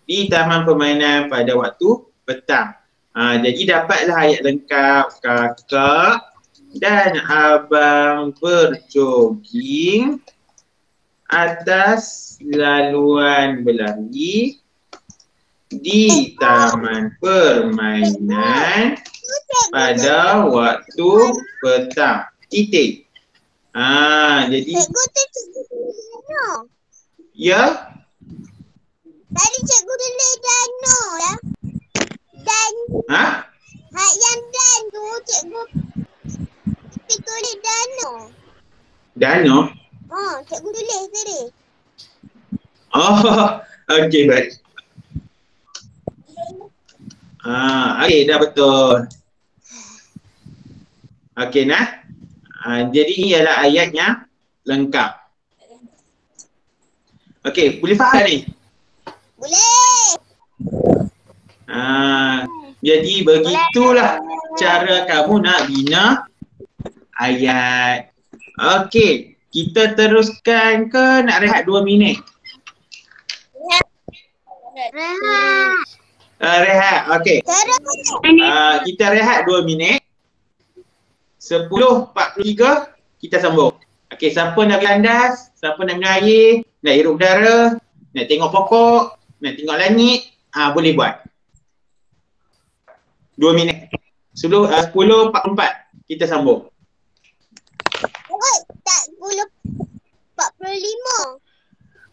di taman permainan pada waktu petang. Jadi dapatlah ayat lengkap. Kakak dan abang berjogging atas laluan berlari di taman permainan pada waktu petang. Titik. Jadi
Cikgu tu Dano.
Ya?
Tadi cikgu tulis Dano lah.
Ha?
Hak yang dan tu cikgu tulis Dano.
Dano?
Cikgu tulis tadi.
Oh, okey baik. Okey dah betul. Okey nah. Jadi ini adalah ayatnya lengkap. Okey, boleh faham ni?
Boleh.
Jadi begitulah cara kamu nak bina ayat. Okey, kita teruskan ke nak rehat 2 minit?
Rehat.
Rehat, okey. Kita rehat 2 minit. 10.43 kita sambung. Okey, siapa nak landas, siapa nak minum air, nak hirup udara, nak tengok pokok, nak tengok langit, boleh buat. 2 minit. 10.44 kita sambung.
Tak 10.45.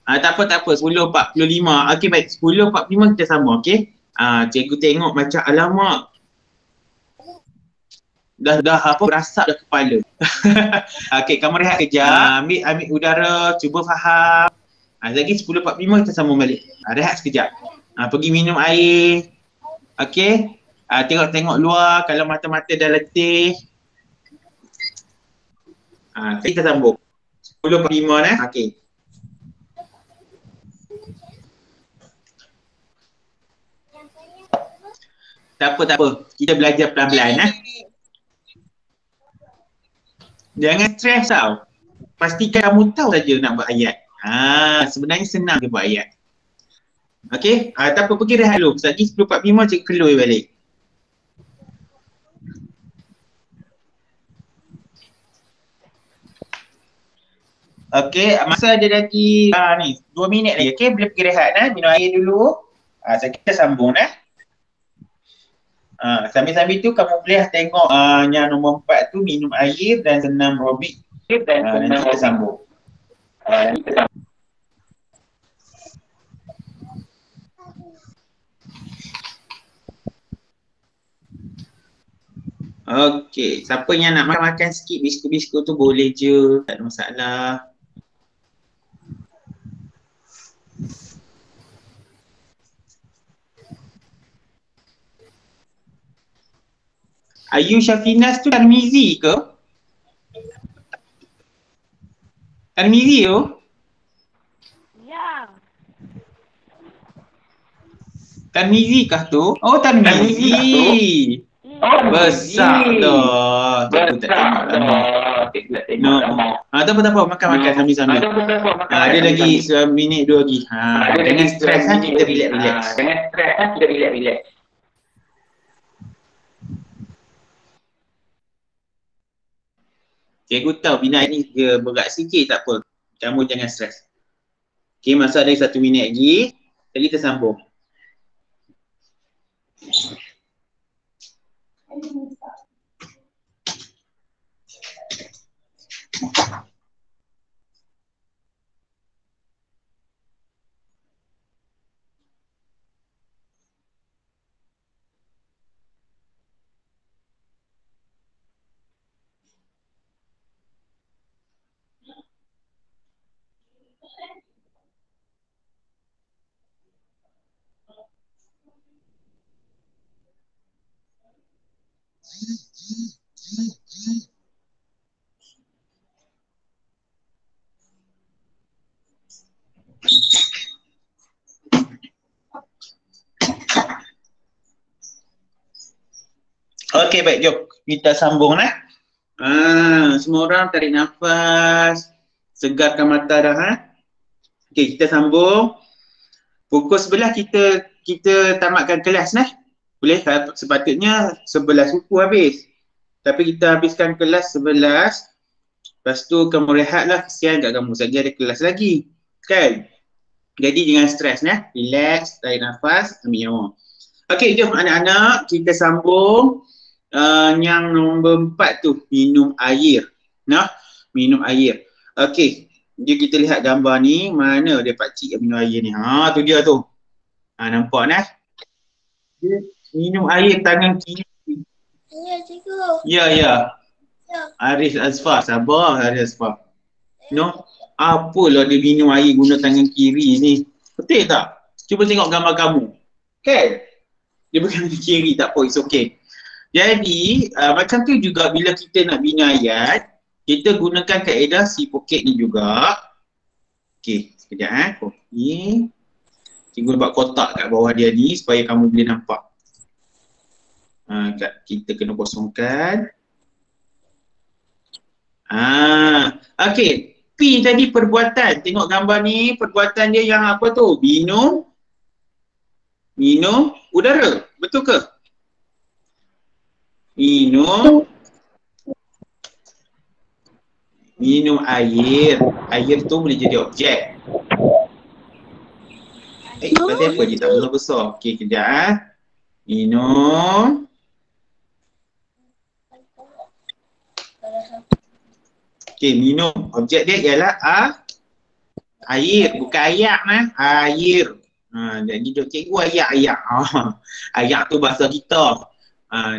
Tak apa. 10.45. Okey baik. 10.45 kita sambung. Okey. Cikgu tengok macam alamak. Dah apa berasap dah kepala. Okey, kamu rehat kejap. Ambil udara, cuba faham. Lagi 10.45 kita sambung balik. Rehat sekejap. Pergi minum air. Okey. Tengok luar kalau mata-mata dah letih. Kita sambung. 10.45 okey. Tak apa. Kita belajar pelan-pelan Jangan stres tau. Pastikan kamu tahu saja nak buat ayat. Sebenarnya senang dia buat ayat. Okey, tak apa, pergi rehat dulu. Lagi 10.45 cikgu keluar balik. Okey, masa ada lagi ni 2 minit lagi. Okey, boleh pergi rehat minum air dulu. Kita sambung sambil-sambil tu kamu boleh tengok yang nombor 4 tu minum air dan senam aerobik. Nanti kita sambung. Okey, siapa yang nak makan sikit biskut-biskut tu boleh je, tak ada masalah. Ayu Syafinas tu Tarmizi ke? Tarmizi tu?
Ya.
Tarmizi kah tu? Oh, Tarmizi. Besar dah. Cikgu tak tengok lama. Tak apa. Makan sambil-sambil. Ada lagi 1 minit 2 lagi. Jangan stres kita relax. Cikgu tahu bina ni berat sikit, tak apa. Kamu jangan stres. Okey, masa ada 1 minit lagi. Jadi kita sambung. Okey, baik, jom kita sambung semua orang tarik nafas, segarkan mata dah Okey, kita sambung. Pukul 11 kita tamatkan kelas Boleh, sepatutnya 11 suku habis. Tapi kita habiskan kelas 11. Lepas tu kamu rehatlah, kesian kat kamu, saja ada kelas lagi. Kan? Jadi jangan stres relax, tarik nafas, ambil nyawa. Okey, jom anak-anak kita sambung. Yang nombor 4 tu, minum air. Minum air. Okey, jom kita lihat gambar ni. Mana dia pakcik yang minum air ni? Tu dia tu. Nampak Minum air tangan kiri.
Ya, cikgu.
Ya.
Ya.
Arif Azfar, sabar Arif Azfar. No, apalah dia minum air guna tangan kiri ni. Betul tak? Cuba tengok gambar kamu. Kan? Dia bukan tangan kiri, tak apa, it's okay. Jadi, macam tu juga bila kita nak bina ayat, kita gunakan kaedah si poket ni juga. Okey, sekejap Copy. Cikgu buat kotak kat bawah dia ni supaya kamu boleh nampak. Kita kena kosongkan. Okey. P tadi perbuatan. Tengok gambar ni, perbuatan dia yang apa tu? Minum udara. Betul ke? Minum air. Air tu boleh jadi objek. Berarti apa je tak besar-besar. Okey, kejap Minum. Okey, minum. Objek dia ialah air. Bukan ayak air. Jadi cikgu ayak. Ayak tu bahasa kita.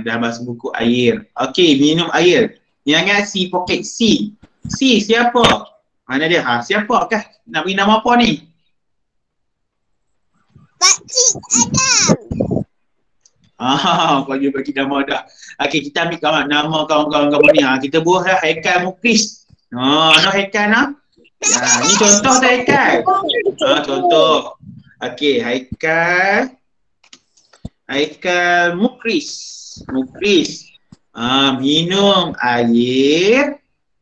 Dalam bahasa buku air. Okey, minum air. Ingat si poket C. C siapa? Mana dia? Siapakah? Nak beri nama apa ni?
Pakcik Adam.
Kau dia bagi nama dah. Okey, kita ambil nama kawan-kawan kamu ni. Kita buatlah Haikal Mukris. Nak Haikal nak? Ni contoh tak Haikal? Contoh. Okey, Haikal Mukris. Minum air.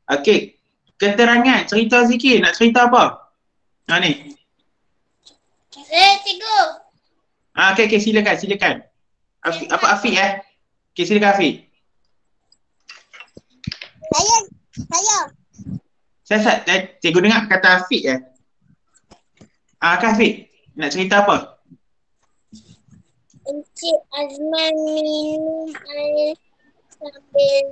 Okey, keterangan, cerita sikit. Nak cerita apa? Ni.
Cikgu.
Okey, silakan. Afiq Okey, silakan Afiq. Saya. Cikgu dengar kata Afiq Kak Afiq, nak cerita apa?
Encik Azman minum air sambil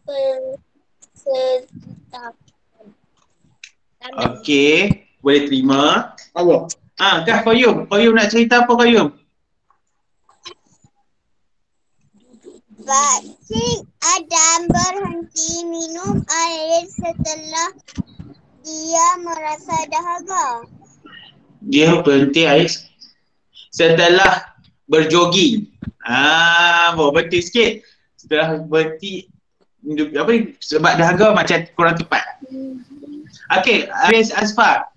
bersedap.
Okey, boleh terima. Allah. Kak Qayyum nak cerita apa Qayyum?
Pakcik Adam berhenti minum air setelah dia merasa dahaga.
Dia berhenti air setelah berjoging. Berhenti sikit. Setelah berhenti sebab dahaga macam kurang tepat. Okey, Arif Azfar.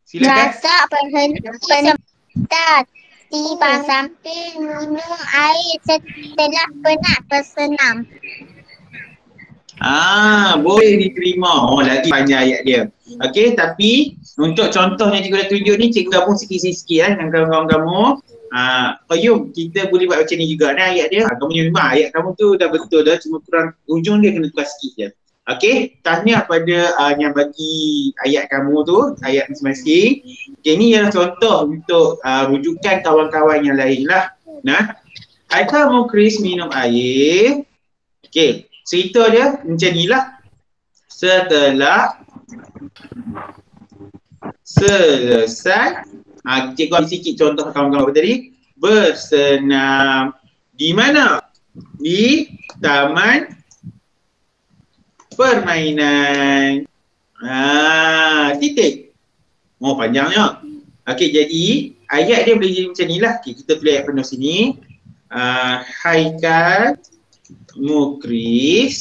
Silakan.
Rasa berhenti sebentar tiba sambil minum air setelah penat bersenam.
Boleh diterima. Lagi panjang ayat dia. Okey, tapi untuk contohnya cikgu dah tunjuk ni, cikgu gabung sikit-sikit dengan kawan-kawan kamu. Qayyum, kita boleh buat macam ni juga ayat dia. Kamu memang ayat kamu tu dah betul dah, cuma kurang ujung dia kena tukar sikit je. Okey, tahniah pada yang bagi ayat kamu tu, ayat masing-masing. Okey, ni ialah contoh untuk rujukan kawan-kawan yang lain lah. Haikal Mukris minum air. Okey, cerita dia macam ni lah. Setelah selesai, cikgu ambil sikit contoh kawan-kawan tadi. Bersenam di mana? Di taman permainan. Titik. Panjangnya. Okey, jadi ayat dia boleh jadi macam ni lah. Okay, kita tulis ayat penuh sini. Haikal Mukris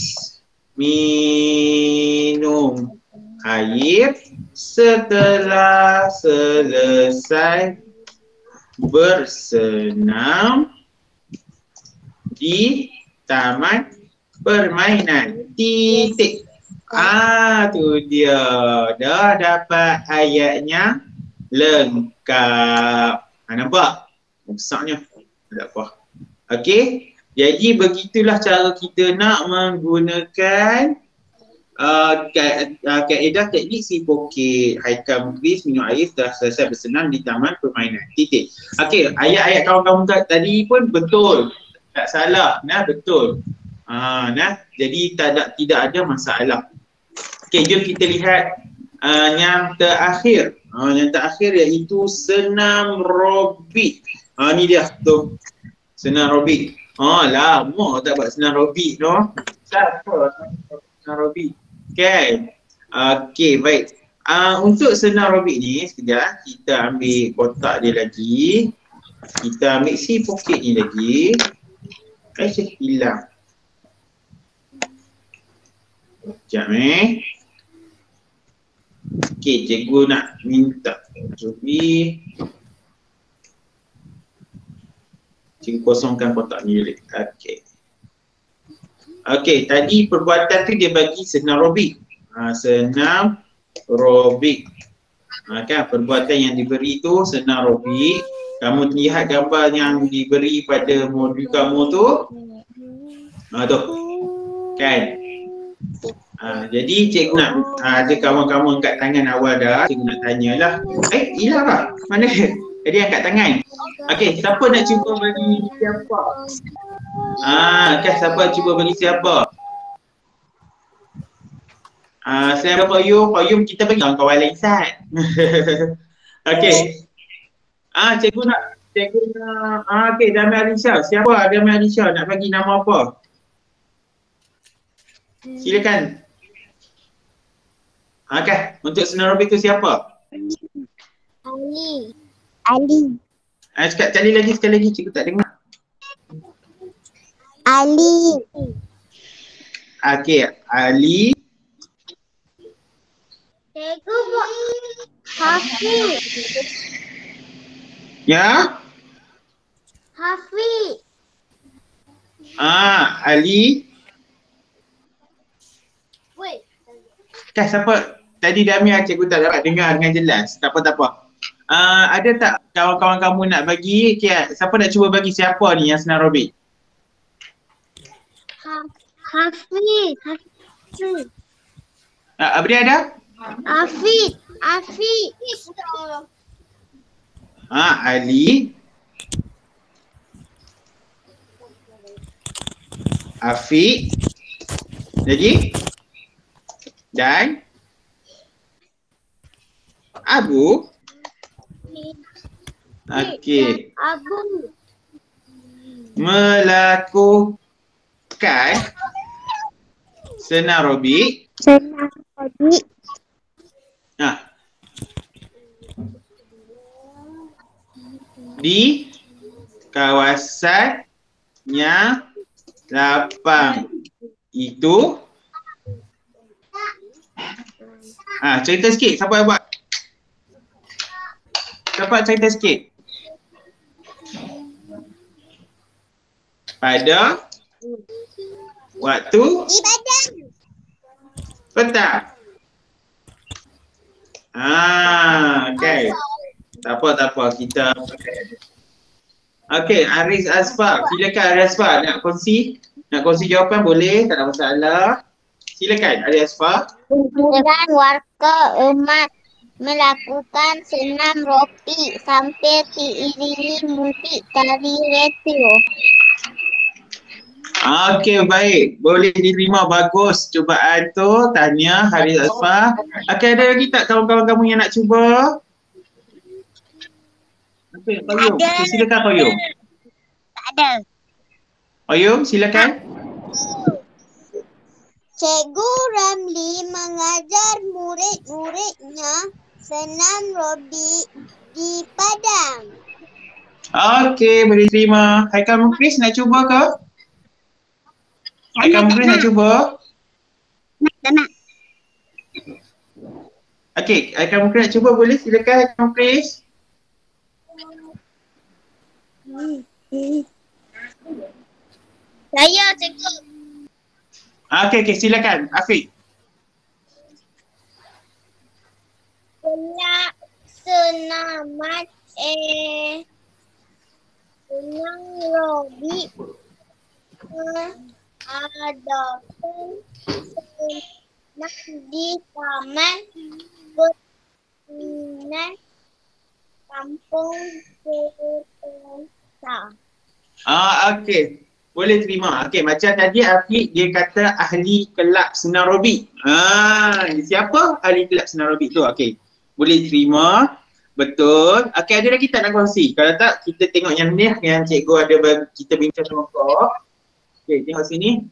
minum air setelah selesai bersenam di taman permainan. Titik. Tu dia. Dah dapat ayatnya lengkap. Nampak? Besarnya. Tak apa. Okey. Jadi begitulah cara kita nak menggunakan kaedah teknik si poket. Haikal Mukris minum air setelah selesai bersenam di taman permainan. Titik. Okey, ayat-ayat kawan-kawan tadi pun betul. Tak salah. Betul. Jadi tidak ada masalah. Okey, jom kita lihat yang terakhir. Yang terakhir iaitu senam robik. Ni dia tu. Senam robik. Lama tak buat senam robik tu. Siapa senam robik? Okay. Okay, baik. Untuk senam robik ni, sekejap kita ambil kotak dia lagi. Kita ambil si poket ni lagi. Hilang. Sekejap Okay, cikgu nak minta Jovi. Cikgu kosongkan kotak ni dulu. Okay. Okay, tadi perbuatan tu dia bagi senam robik. Senam robik. Kan perbuatan yang diberi tu senam robik. Kamu lihat gambar yang diberi pada modul kamu tu. Tu. Kan? Jadi cikgu nak ada kawan-kawan angkat tangan awal dah. Cikgu nak tanyalah. Hilang lah. Mana dia? Jadi angkat tangan. Okey, siapa nak cuba bagi siapa? Kan siapa cuba bagi siapa? Saya Pak Yum kita bagi kawan lain Sat. Okey. Cikgu nak okey, Dami Alisha. Siapa Dami Alisha nak bagi nama apa? Silakan. Okay, untuk senam robik tu siapa?
Ali.
Sekali lagi, cikgu tak dengar.
Ali.
Okay, Ali.
Cikgu buat Hafiz.
Ya?
Hafiz.
Ali. Kan siapa? Tadi Damia cikgu tak dapat dengar dengan jelas. Tak apa. Ada tak kawan-kawan kamu nak bagi? Okay, siapa nak cuba bagi siapa ni yang senam robik?
Hafiz.
Apa dia ada?
Hafiz.
Ali. Afiq. Lagi? Dan Abu. Okey.
Abu.
Melakukan senam robik. Di kawasan yang lapang itu. Cerita sikit, siapa yang buat? Siapa cerita sikit? Pada waktu petang. Okay. Tak apa, kita. Okay, Aris Asfar. Silakan Aris Asfar, nak kongsi jawapan boleh, tak ada masalah. Silakan Aris Asfar.
Dengan warga umat melakukan senam robik sampai diiringi musik dari radio.
Okey, baik. Boleh diterima, bagus cubaan tu. Tanya Haris Asfar. Okey, ada lagi tak kawan-kawan kamu yang nak cuba? Okey, Pak Yum. Okay, silakan Pak Yum.
Tak ada.
Pak Yum, silakan.
Cikgu Ramli mengajar murid-muridnya senam robik di padang.
Okey, boleh terima. Haikal Mukris nak cuba ke? Haikal Mukris nak cuba?
Tak nak.
Okey, Haikal Mukris nak cuba, boleh? Silakan Haikal Mukris.
Saya cikgu.
Okey, silakan. Afiq.
Senaman senam robik adakan senam di taman berminat kampung desa.
Okey. Boleh terima. Okey, macam tadi Afiq dia kata ahli kelab senam robik. Siapa ahli kelab senam robik tu? Okey. Boleh terima. Betul. Okey, ada lagi tak nak kongsi? Kalau tak, kita tengok yang ni yang cikgu ada bagi kita bincang sama kau. Okey, tengok sini.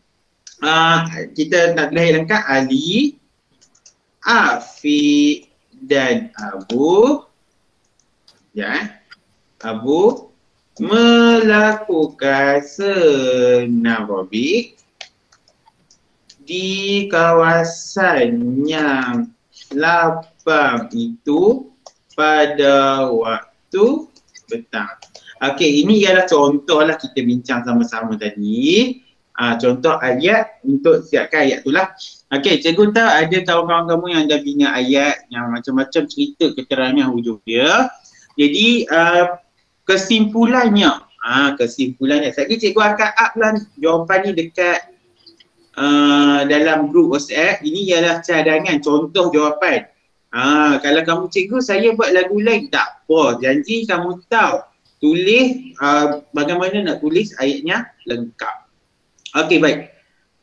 Kita nak lahir lengkap Ali, Afiq dan Abu. Ya. Abu melakukan senam aerobik di kawasan yang lapang itu pada waktu petang. Okey, ini ialah contoh lah kita bincang sama-sama tadi. Contoh ayat untuk siapkan ayat tu lah. Okey, cikgu tahu ada kawan-kawan kamu yang dah bina ayat yang macam-macam cerita keterangan hujung dia. Jadi kesimpulannya, sekali cikgu akan up lah jawapan ni dekat dalam grup WhatsApp. Ini ialah cadangan contoh jawapan. Kalau kamu cikgu saya buat lagu lain tak apa, janji kamu tahu tulis bagaimana nak tulis ayatnya lengkap. Okey, baik.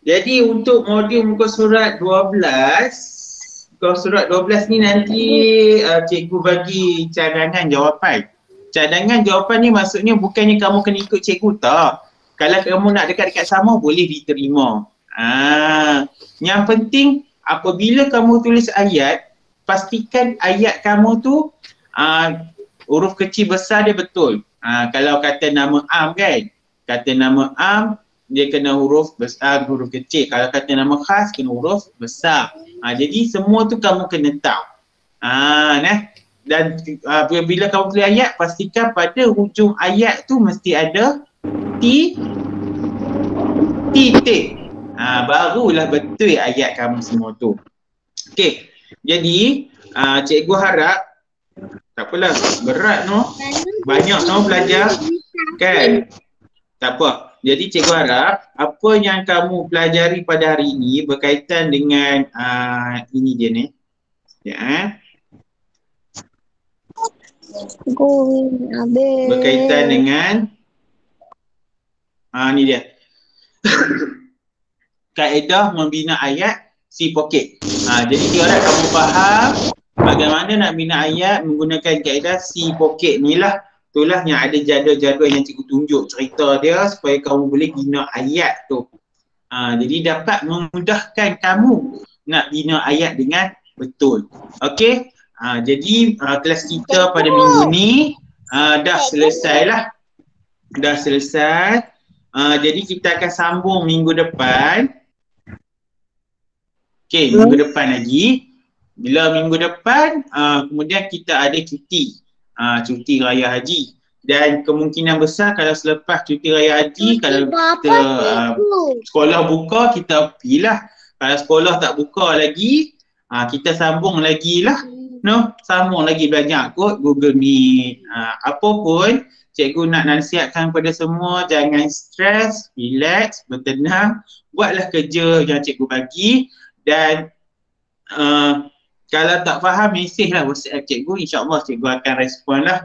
Jadi untuk modul muka surat 12, muka surat 12 ni nanti cikgu bagi cadangan jawapan. Cadangan jawapan ni maksudnya bukannya kamu kena ikut cikgu, tak. Kalau kamu nak dekat-dekat sama boleh diterima. Yang penting apabila kamu tulis ayat, pastikan ayat kamu tu huruf kecil besar dia betul. Kalau kata nama Am kan, kata nama Am dia kena huruf besar, huruf kecil. Kalau kata nama khas kena huruf besar. Jadi semua tu kamu kena tahu. Dan bila kamu tulis ayat, pastikan pada hujung ayat tu mesti ada titik. Barulah betul ayat kamu semua tu. Okey. Jadi cikgu harap tak apalah, berat banyak belajar kan, tak apa. Jadi cikgu harap apa yang kamu pelajari pada hari ini berkaitan dengan ini dia ni ya, berkaitan dengan ni dia kaedah membina ayat si pocket. Jadi dia harap kamu faham bagaimana nak bina ayat menggunakan kaedah si pocket ni lah. Itulah yang ada jadual-jadual yang cikgu tunjuk cerita dia supaya kamu boleh bina ayat tu. Jadi dapat memudahkan kamu nak bina ayat dengan betul. Okey. Jadi kelas kita pada minggu ni dah selesai lah. Dah selesai. Jadi kita akan sambung minggu depan. Okey, minggu depan lagi. Bila minggu depan, kemudian kita ada cuti. Cuti raya haji. Dan kemungkinan besar kalau selepas cuti raya haji, kalau kita sekolah buka, kita pergilah. Kalau sekolah tak buka lagi, kita sambung lagi lah. Sambung lagi belajar kot Google Meet. Apa pun, cikgu nak nasihatkan kepada semua, jangan stres, relax, bertenang. Buatlah kerja yang cikgu bagi. Dan kalau tak faham, mesej lah WhatsApp cikgu. InsyaAllah cikgu akan respon lah.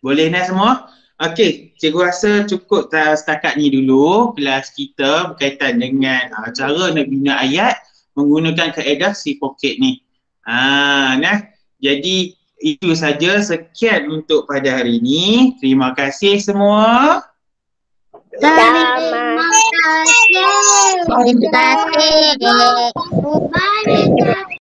Boleh semua? Okey, cikgu rasa cukup setakat ni dulu kelas kita berkaitan dengan cara nak bina ayat menggunakan kaedah si pocket ni. Jadi itu saja, sekian untuk pada hari ini. Terima kasih semua.
Terima kasih.